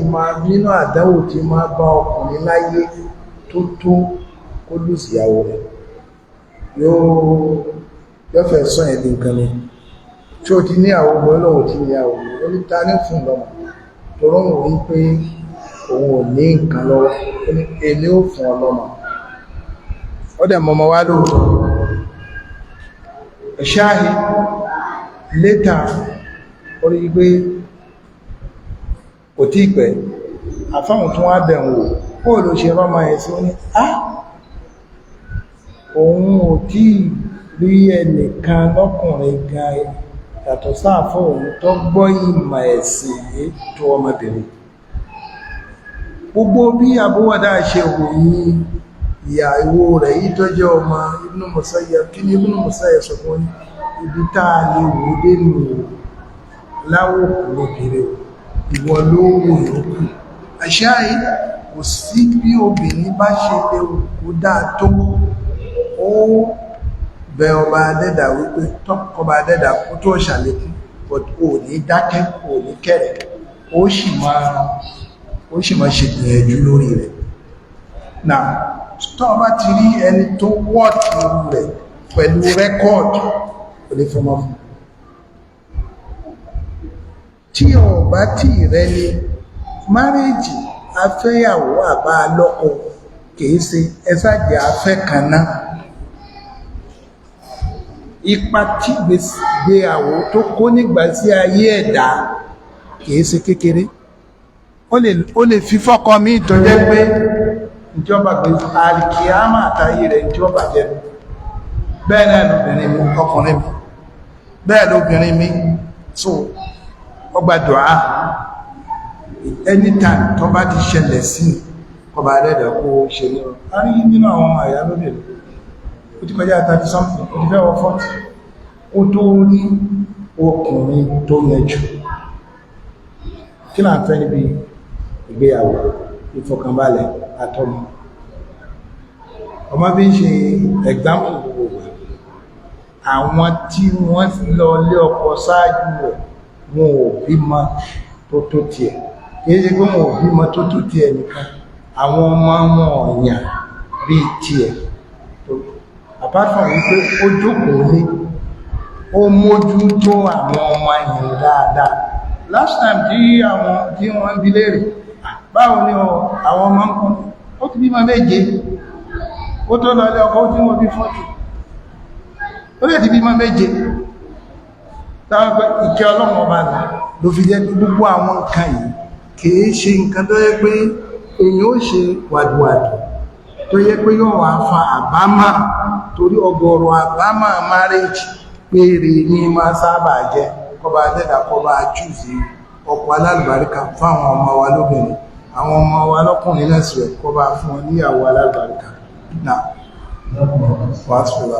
nínú àdánwò tí máa bá ọkùnrin láyé tó tó kó lùsì ìyàwó rẹ̀. Yóò fẹ́ sọ ẹ̀dín kan ní tí ó ti ní àwọn ọmọ ọlọ́wọ̀ tí ní àwọn ọmọ oníta ní fún lọ́mọ tó rọrùn rí pé òun ò ní nǹkan lọ́wọ́ èlé ò fún ọlọ́mọ. Ó dẹ̀ mọ́mọ́ wá lóòótọ́ ẹ̀ṣáhì létà orí pé kò tí pẹ́ àfáhùn tún wá bẹ̀rùn wò ó ló ṣe rọ́mọ ẹ̀ sí ní òun ò tí rí ẹnìkan lọ́kùnrin gan yàtọ̀ sáàfọ́ òun tó gbọ́ ìmọ̀ ẹ̀sìn ètò ọmọbìnrin. Gbogbo bí Abu Wada'a ṣe wòyìn ìyàwó rẹ̀ yìí tó jẹ́ ọmọ Ibn Musayyab, kí ni Ibn Musayyab sọ fún ibi táà lè wò dé nù láwò lóbìnrin ìwọ ló wò yókù. Àṣáyí kò sí bí obìnrin bá ṣe lè kó dáa tó ó bẹ ọba adẹ́dà wípé tọ́kọba adẹ́dà kó tó ṣàlékún but ò ní dákẹ́ ò ní kẹ̀rẹ̀ ó sì máa ṣe gbìyànjú lórí rẹ̀. Náà tó bá ti rí ẹni tó wọ́ọ̀tì rẹ̀ pẹ̀lú rẹ́kọ́ọ̀dù ó lè fọmọ fún. Tí ọba tí rẹ ní márèjì afẹ́yàwó àbá lọ́kọ kìí ṣe ẹsàjẹ́ afẹ́ kan náà. ipa tí ìgbéyàwó tó kó nígbà sí ayé ẹ̀dá kìí ṣe kékeré. Ó lè fi fọ́kọ mí tó jẹ́ pé ìjọba gbé alìkìyàmà àtàyè rẹ̀ ìjọba jẹ́ bẹ́ẹ̀ náà lóbìnrin mi ọkùnrin mi bẹ́ẹ̀ lóbìnrin mi so ọgbà dùá anytime tó bá ti ṣẹlẹ̀ sí ọba rẹ̀ kó ṣe ní ọ a rí nínú àwọn ọmọ àyà lóbìnrin ó ti kọjá 30 something ó ti fẹ́ wọ 40 ó tó rí ọkùnrin tó yẹjú kí náà fẹ́ níbi ìgbéyàwó ìfọkànbalẹ̀ àtọmọ ọmọ bí ń ṣe example gbogbo àwọn tí wọ́n lọ lé ọkọ ṣáájú rẹ̀ wọn ò bímọ tó tó tiẹ̀ kìí ṣe pé wọn ò bímọ tó tó tiẹ̀ nìkan àwọn ọmọ wọn ọ̀yàn bíi tiẹ̀ apart from wípé ó jókòó ní ó mójú tó àwọn ọmọ yẹn dáadáa last time tí wọ́n bí léèrè báwo ni àwọn ọmọ ń kún ó ti bímọ méje ó tó lọ lé ọkọ ó tí wọ́n bí 40 ó lè ti bímọ méje táwọn pẹ́ ìkẹ́ ọlọ́run ọba náà ló fi jẹ́ gbogbo àwọn nǹkan yìí kìí ṣe nǹkan tó yẹ pé èyàn ó ṣe wàdùwàdù tó yẹ pé yóò wá fa àbámà torí ọgọ́rọ̀ àbámà marriage péré ní máa sábà jẹ́ kọba adẹ́dà kọba chúùsì ọkọ alálùbáríkà fún àwọn ọmọ wa lóbìnrin àwọn ọmọ wa lọ́kùnrin náà sì rẹ̀ kọba fún wọn níyàwó alálùbáríkà náà wàá tó wà.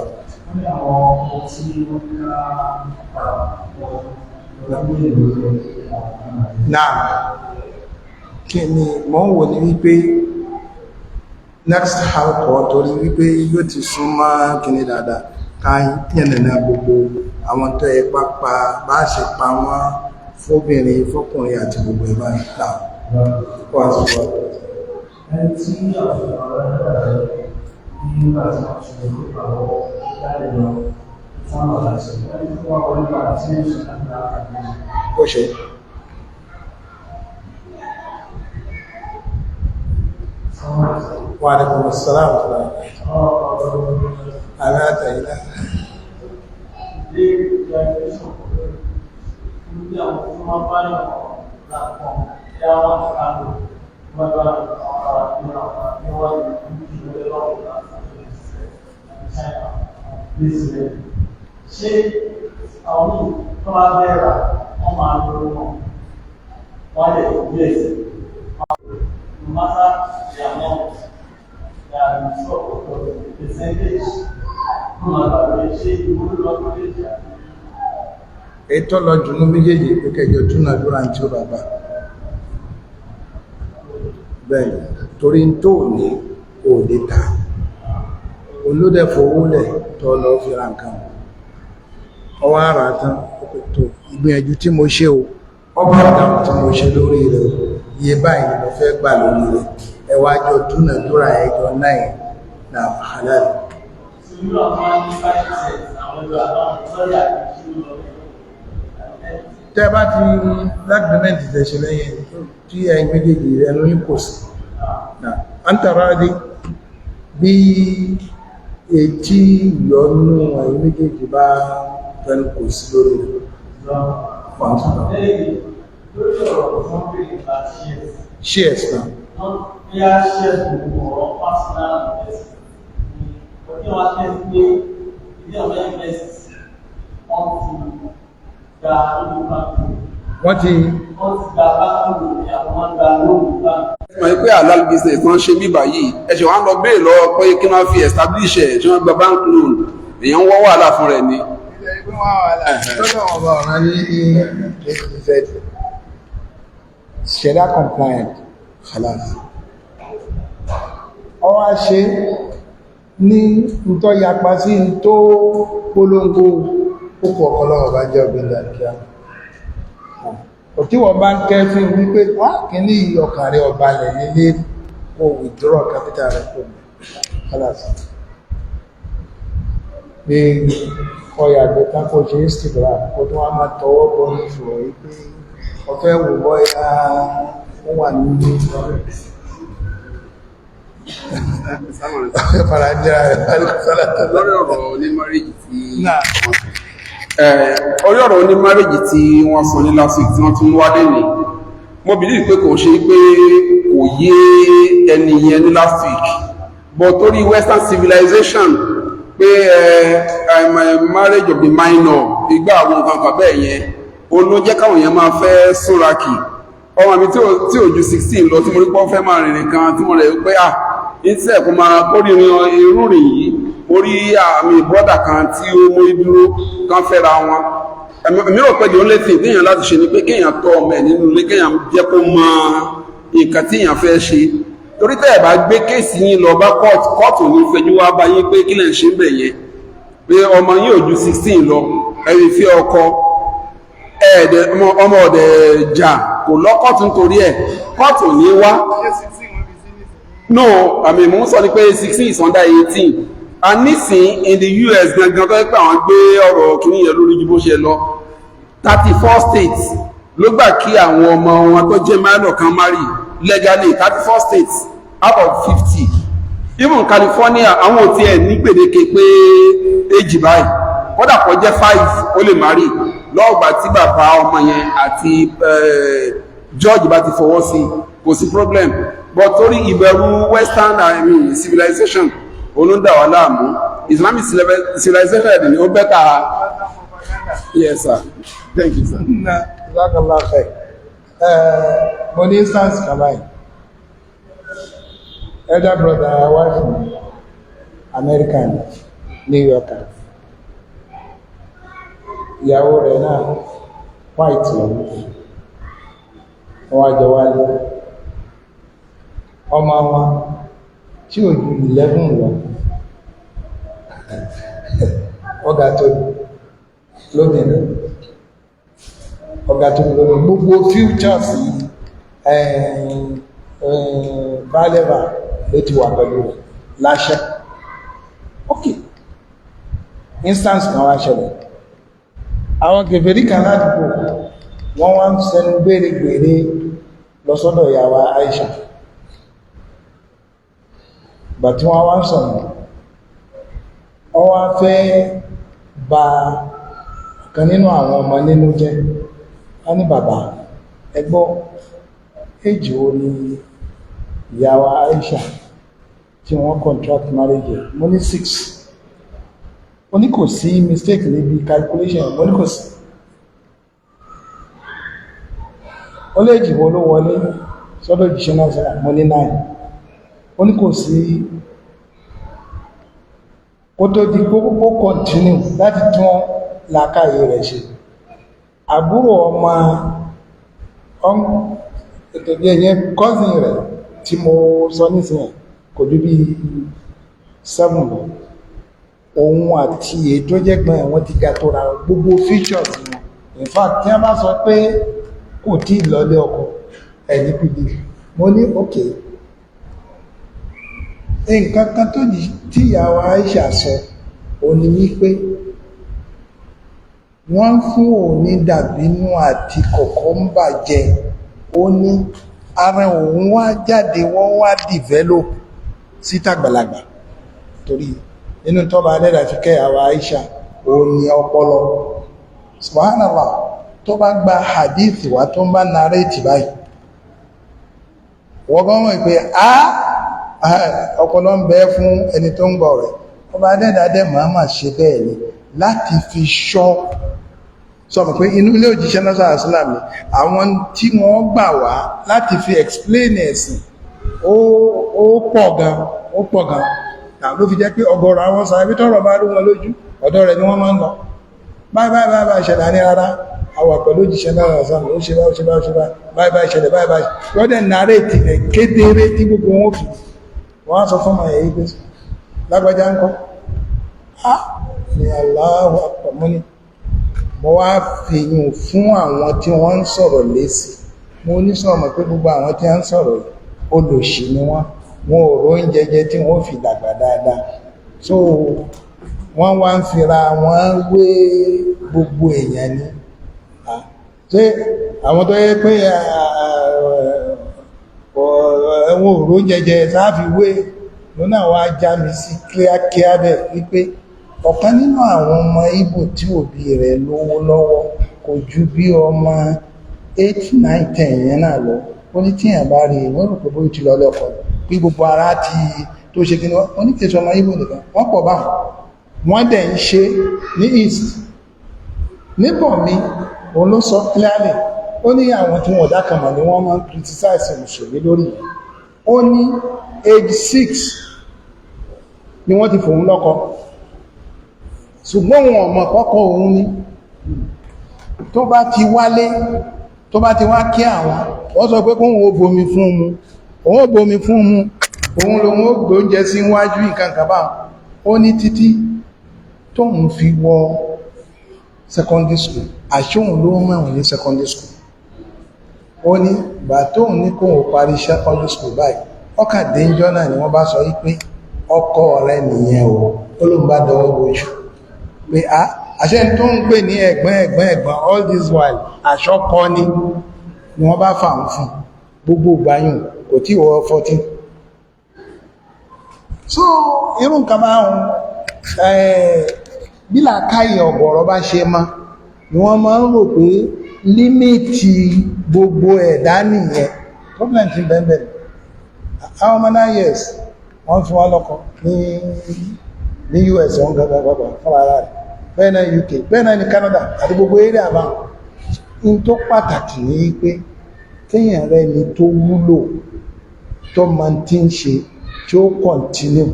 Náà kí ni mọ́ wò ní wípé next halkọ̀ torí wípé yóò ti súnmọ́ kíní dáadáa káyí yẹnìyàn gbogbo àwọn tó yẹ pápá bá ṣe pa wọ́n fóbìnrin fọ́kùnrin àti gbogbo ẹ̀bá ìta wà tó wà. Ẹni tí àwọn ọ̀rọ̀ nígbà tí wọ́n ṣe lè pàwọ́ láì lọ fún àwọn àṣẹ ẹni tí wọ́n wọlé bá tí ó ṣe láti láàrín ó ṣe wà ní kòmò sàlámù fún àwọn àtàyílá ṣe àwọn tó bá bẹ́ẹ̀rà wọ́n máa lórí wọ́n lè gbé ẹ̀sẹ̀ no matter the amount that is sort of the percentage wọ́n máa bàbá ṣe ìwúrí lọ́dún méjì ètò lọ́jọ́ ní méjèèjì pé kẹjọ túnà lóra tí ó bàbá bẹ́ẹ̀ torí tó ní òde ta olódẹ̀fowólẹ̀ tó lọ fi ra nǹkan ọwọ́ ara tán tó ìgbìyànjú tí mo ṣe o ọba ìdáhùn tí mo ṣe lórí rẹ̀ iye báyìí lọ fẹ́ gbà lórí rẹ̀ ẹwà jọ túnà lóra ẹjọ náà na halal tẹ́ bá ti lágbẹ̀mẹ́ntì tẹ̀ṣẹ̀ lẹ́yìn tí ẹ̀yìn méjèèjì rẹ̀ lóyìn kò sí à ń tàrà dé bí ètí ìyọnú ẹ̀yìn méjèèjì bá fẹ́nu kò sí lórí rẹ̀ shares náà wọ́n ti mọ̀ pé halal business wọ́n ṣe bíbà yìí ẹ̀ṣẹ̀ wọ́n lọ béèrè lọ́wọ́ pé kí wọ́n fi establish ẹ̀ tí wọ́n gba bank loan èèyàn wọ́ wàhálà fún rẹ̀ ni. Sharia compliant halal ọwọ́ ṣe ní ntọ́ yapa sí tó polongo púpọ̀ ọlọ́wọ́ bá jẹ́ ọgbẹ̀lẹ̀ àkíyà òtí wọ́n bá ń kẹ́ fún wípé wá kí ní ọkàn rẹ̀ ọba lẹ̀ nílé kó withdraw capital rẹ̀ kó halal ní ọyà àgbẹ̀ta kò ṣe ìsìnkúrà kó tó wá máa tọwọ́ bọ́ ní ìṣòro wípé ọ̀fẹ́ wò bọ́ ya ó wà nínú lórí ọ̀rọ̀ ní mọ́ríjì tí Nah. Orí ọ̀rọ̀ oní marriage tí wọ́n sọ ní last week tí wọ́n tún wálé ní mo believe pé kò ṣe pé kò yé ẹni yẹn ní last week but torí western civilization pé marriage of the minor ìgbà àwọn nǹkan kan bẹ́ẹ̀ yẹn ló jẹ́ káwọn yẹn máa fẹ́ súnrakì ọmọ mi tí ò ju 16 lọ tí mo rí pọ́ fẹ́ máa rìnrìn kan tí mo rẹ̀ pé ìtẹ́ kò máa kórìírin irú rìn yìí orí àmì bọ́dà kan tí ó mú ìdúró kan fẹ́ra wọn èmi rò pé di only thing téèyàn láti ṣe ni pé kéèyàn tọ́ ọmọ ẹ̀ nínú ilé kéèyàn jẹ́ kó mọ nǹkan téèyàn fẹ́ ṣe torí tẹ́ ẹ̀ bá gbé kéèsì yín lọ bá kóòtù ní fẹjú wá bá yín pé kí lẹ̀ ń ṣe ń bẹ̀ yẹn pé ọmọ yín ò ju 16 lọ ẹ̀rí fi ọkọ ọmọ ọ̀dẹ̀ jà kò lọ kóòtù nítorí ẹ̀ kóòtù ní wá no àmì mò ń sọ ni pé 16 is under 18 and nísìn in the US gangan tó yẹ pé àwọn gbé ọ̀rọ̀ kìíní yẹn lórí ju bó ṣe lọ 34 states ló gbà kí àwọn ọmọ wọn tó jẹ́ minor kan marry legally 34 states out of 50 even California àwọn ò tiẹ̀ ní gbèdéke pé age báyìí kódà kó jẹ́ 5 ó lè marry lọ́ọ̀gbà tí bàbá ọmọ yẹn àti George bá ti fọwọ́ sí kò sí problem but torí ìbẹ̀rù western civilization olóńdà wà láàmú Islamic civilization ẹ̀dẹ̀ ni ó bẹ́ta. Yes sir, thank you sir. Jazakallah khair. Mo ní instance kan báyìí elder brother wife American New Yorker ìyàwó rẹ̀ náà white wọ́n àjọ wálé ọmọ wọn tí ò ju 11 lọ ọgá tó lóbìnrin gbogbo futures bálẹ́bà ló ti wà pẹ̀lú rẹ̀ láṣẹ ok instance kan wá ṣẹlẹ̀ àwọn kèfèrí kan ládùúgbò wọ́n wá ń sẹnu gbèrègbèrè lọ sọ́dọ̀ ìyàwó Aisha bàtí wọ́n wá ń sọ̀rọ̀ wọ́n wá fẹ́ bà kan nínú àwọn ọmọ nínú jẹ́ wọ́n ní bàbá ẹgbọ́ èjì wo ni ìyàwó Aisha tí wọ́n contract marriage mo ní 6 mo ní kò sí mistake níbi calculation mo ní kò sí ó lè jìbò ló wọlé sọ́dọ̀ ìjíṣẹ́ náà sára mo ní 9 ó ní kò sí ó tó di gbogbo continue láti tún làákàyè rẹ̀ ṣe àbúrò ọmọ ìtòbí ẹ̀yẹn cousin rẹ̀ tí mo sọ nísìnyẹ̀ kò jú bí 7 lọ òun àti ètò jẹ́gbọ́n ẹ̀wọ̀n ti ga tó ra gbogbo features wọn in fact tí wọ́n bá sọ pé kò tí lọlé ọkọ ẹni pìdí mo ní òkè nǹkan kan tó tí ìyàwó Aisha sọ ó ní wípé wọ́n fún òní dàbínú àti kọ̀kọ́ ń bàjẹ́ ó ní ara òun wá jáde wọ́n wá develop sí tàgbàlagbà torí nínú tọ́ba adẹ́dà fi kẹ́ ìyàwó Aisha ó ní ọpọlọ subhanallah tó bá gba hadith wá tó ń bá narrate báyìí wọ́n gán wọ́n pé ọpọlọ ń bẹ fún ẹni tó ń gbọ́ rẹ̀ ọba adẹ́dàdẹ́ Muhammad ṣe bẹ́ẹ̀ ni láti fi ṣọ́ sọmọ̀ pé inú ilé òjíṣẹ́ náà sáà sílámì àwọn tí wọ́n gbà wá láti fi explain ẹ̀sìn ó pọ̀ gan ló fi jẹ́ pé ọ̀gọ̀rọ̀ àwọn sàábí tọ́rọ̀ bá rú wọn lójú ọ̀dọ̀ rẹ̀ ni wọ́n máa ń lọ báyìí ṣẹlẹ̀ ní rárá àwà pẹ̀lú òjíṣẹ́ náà sáà ó ṣe báyìí ṣẹlẹ̀ báyìí lọ́dẹ̀ nàárẹ̀tì rẹ̀ kéderé tí gbogbo wọn fi wọ́n sọ fún ọmọ ẹ̀yí pé lágbàjá ń kọ́ ní Allahu Akbar mọ́ ní mo wá fèyìn fún àwọn tí wọ́n ń sọ̀rọ̀ lésì mo ní sọ̀rọ̀ pé gbogbo àwọn tí wọ́n ń sọ̀rọ̀ olòṣì ni wọ́n ò róúnjẹ jẹ tí wọ́n fi dàgbà dáadáa so wọ́n wá ń fira wọ́n wé gbogbo èèyàn ni ṣé àwọn tó yẹ pé ẹ̀wọ̀n òró jẹjẹ sáàfi wé lónà wá já mi sí kíákíá bẹ̀ wípé ọ̀kan nínú àwọn ọmọ Ìgbò tí òbí rẹ̀ lówó lọ́wọ́ kò ju bí ọmọ 8, 9, 10 yẹn náà lọ ó ní tíyàn bá rí wọ́n rò pé bóyá ti lọ lẹ́kọ̀ọ́ bí gbogbo ara ti tó ṣe kíní wọ́n ní kèsì ọmọ Ìgbò nìkan wọ́n pọ̀ bá wọ́n dẹ̀ ń ṣe ní East níbọ̀ mi òun ló sọ clearly ó ní àwọn tí wọ́n dákàmà ní wọ́n máa ń criticize mùsùlùmí lórí ó ní age 6 ni wọ́n ti fòun lọ́kọ ṣùgbọ́n wọn ọmọ kọ́kọ́ òun ni tó bá ti wálé tó bá ti wá kí àwọn wọ́n sọ pé kóhun ó bomi fún mu òun ó bomi fún mu òun lòun ó gbé oúnjẹ sí wájú ìkànkàbá ó ní títí tóun fi wọ secondary school àṣóhun ló mẹ́wọ̀n ní secondary school ó ní gbà tóun ní kóhun parí secondary school báyìí ọkàdé ìjọ náà ni wọ́n bá sọ wípé ọkọ rẹ̀ nìyẹn ó ló ń bá dọwọ́ bojú pé àṣẹ tó ń pè ní ẹ̀gbọ́n all this while àṣọ́kọ ni wọ́n bá fà ń fún gbogbo ìgbàyùn kò tí wọ 14 so irú nǹkan máa ń bí làákàyè ọ̀gọ̀rọ̀ bá ṣe mọ́ ni wọ́n máa ń rò pé límìtì gbogbo ẹ̀dá nìyẹn problem ti bẹ̀rẹ̀ àwọn ọmọ 9 years wọ́n fi wọ́n lọ́kọ ní US wọ́n gbogbo fún ara rẹ̀ bẹ́ẹ̀ náà UK bẹ́ẹ̀ náà ní Canada àti gbogbo eré àbá in tó pàtàkì ní pé kéèyàn rẹ̀ ni tó wúlò tó máa ti ń ṣe tí ó continue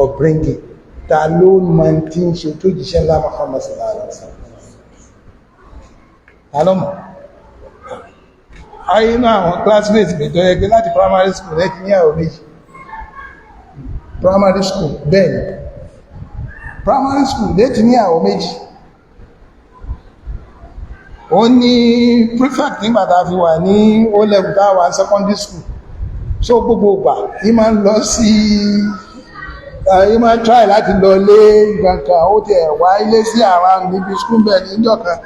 upbringing ta ló máa ti ń ṣe tó jíṣẹ́ ńlá Muhammad sallallahu alaihi wasallam alọ́mọ̀ ayé náà àwọn classmates mi tó yẹ pé láti primary school rẹ̀ ti ní àwọn méjì primary school bẹ́ẹ̀ ni primary school lè ti ní àwọn méjì ó ní prefect nígbàtà fi wà ní O-level dáwà secondary school so gbogbo ìgbà yí máa ń lọ sí yí máa ń try láti lọ lé ìgbàkan ó ti ẹ̀wà ilé sí àwọn níbi school bẹ̀ ní ìjọ kan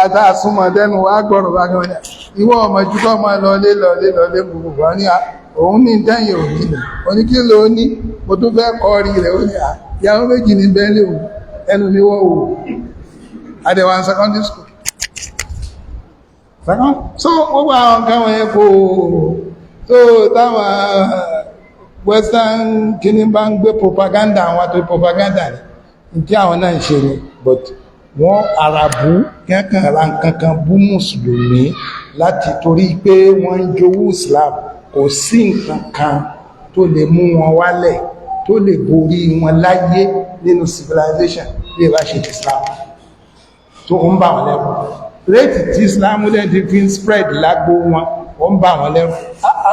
àtàsúnmọ̀ dẹnu wá gbọ́rọ̀ bá gbọ́rọ̀ ìwọ ọmọ jùkọ́ máa lọlé gbogbo wà ní òun ní tẹ́yìn òní nì oní kí ló ní mo tún fẹ́ kọ́ rí rẹ̀ ó ní ìyàwó méjì ní bẹ́ẹ̀lẹ̀ òun ẹnu ni wọ́n wò àdẹ̀wà secondary school so gbogbo àwọn nǹkan wọ̀nyẹn kò tó táwọn western kìíní bá ń gbé propaganda àwọn àti propaganda ní tí àwọn náà ń ṣe ni but wọ́n àràbù kẹ́kàn ra nǹkankan bú mùsùlùmí láti torí pé wọ́n ń jowú Islam kò sí nǹkankan tó lè mú wọn wálẹ̀ tó lè borí wọn láyé nínú civilization bí ìbá ṣe Islam tó ń bà wọn lẹ́rù rétí tí Islam lẹ́dí fi ń spread lágbó wọn ó ń bà wọn lẹ́rù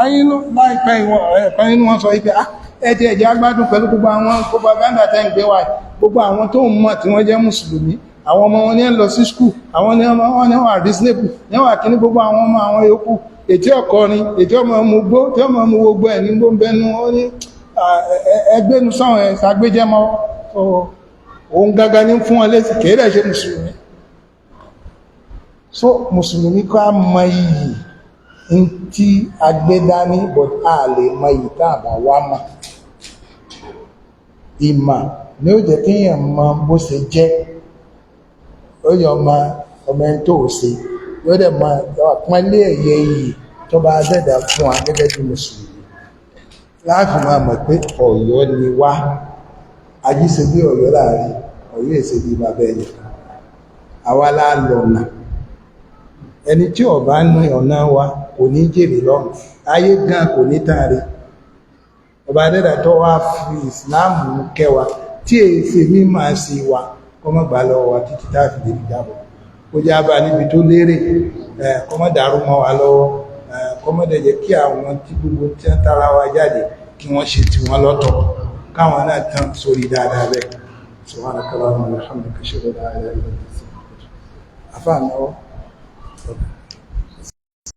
ayínú láìpẹ́ ẹ̀kan nínú wọn sọ wípé ẹ̀jẹ̀ agbádùn pẹ̀lú gbogbo àwọn propaganda tẹ́ ń gbé wá gbogbo àwọn tó ń mọ̀ tí wọ́n jẹ́ mùsùlùmí àwọn ọmọ wọn ní ẹ̀ lọ sí skúù àwọn ní wọ́n reasonable ní wà kí ní gbogbo àwọn ọmọ àwọn yòókù ètí ọkọrin ètí ọmọ mú gbó tí ọmọ mú gbogbo ẹ̀ ní gbóǹbẹ́nu ó ní ẹgbẹ́nu sáwọn ẹ̀sàgbéjẹ́mọ́ ohun gaga ní fún wọn lẹ́sì kèèrè ṣe mùsùlùmí so mùsùlùmí kọ́ mọ iyì in tí agbédání but a lè mọ iyì tàbà wá mọ̀ ìmọ̀ ní ó jẹ́ kíyàn mọ bó ṣe jẹ́ ó yọ ọmọ ẹni tó ṣe yóò dẹ̀ mọ àpọ́nlé ẹ̀yẹ iyì tó bá dẹ̀dà fún wa gẹ́gẹ́ bí mùsùlùmí láàfin máa mọ̀ pé Ọ̀yọ́ ni wá ajíṣe bí Ọ̀yọ́ láàrin Ọ̀yọ́ èsè bí bàbá ẹni àwa láàlọ́nà ẹni tí ọba ní ọ̀nà wa kò ní jèrè lọ́rùn ayé gan kò ní tààrí ọba dẹ́dà tó wá fi ìsìláàmù kẹwa tí èsè mí máa sí wa kọmọ gbà lọ́wọ́ wa títí táàfi lè jábọ̀ ó já bá níbi tó lérè kọmọ dàrú mọ́ wa lọ́wọ́ kọmọ dẹ̀jẹ̀ kí àwọn tí gbogbo tí wọ́n tara wa jáde kí wọ́n ṣe tí wọ́n lọ́tọ̀ káwọn náà tán sórí dáadáa bẹ́ẹ̀ subhanaka allahumma wa bihamdika ashhadu an la ilaha illa anta astaghfiruka wa atubu ilayk.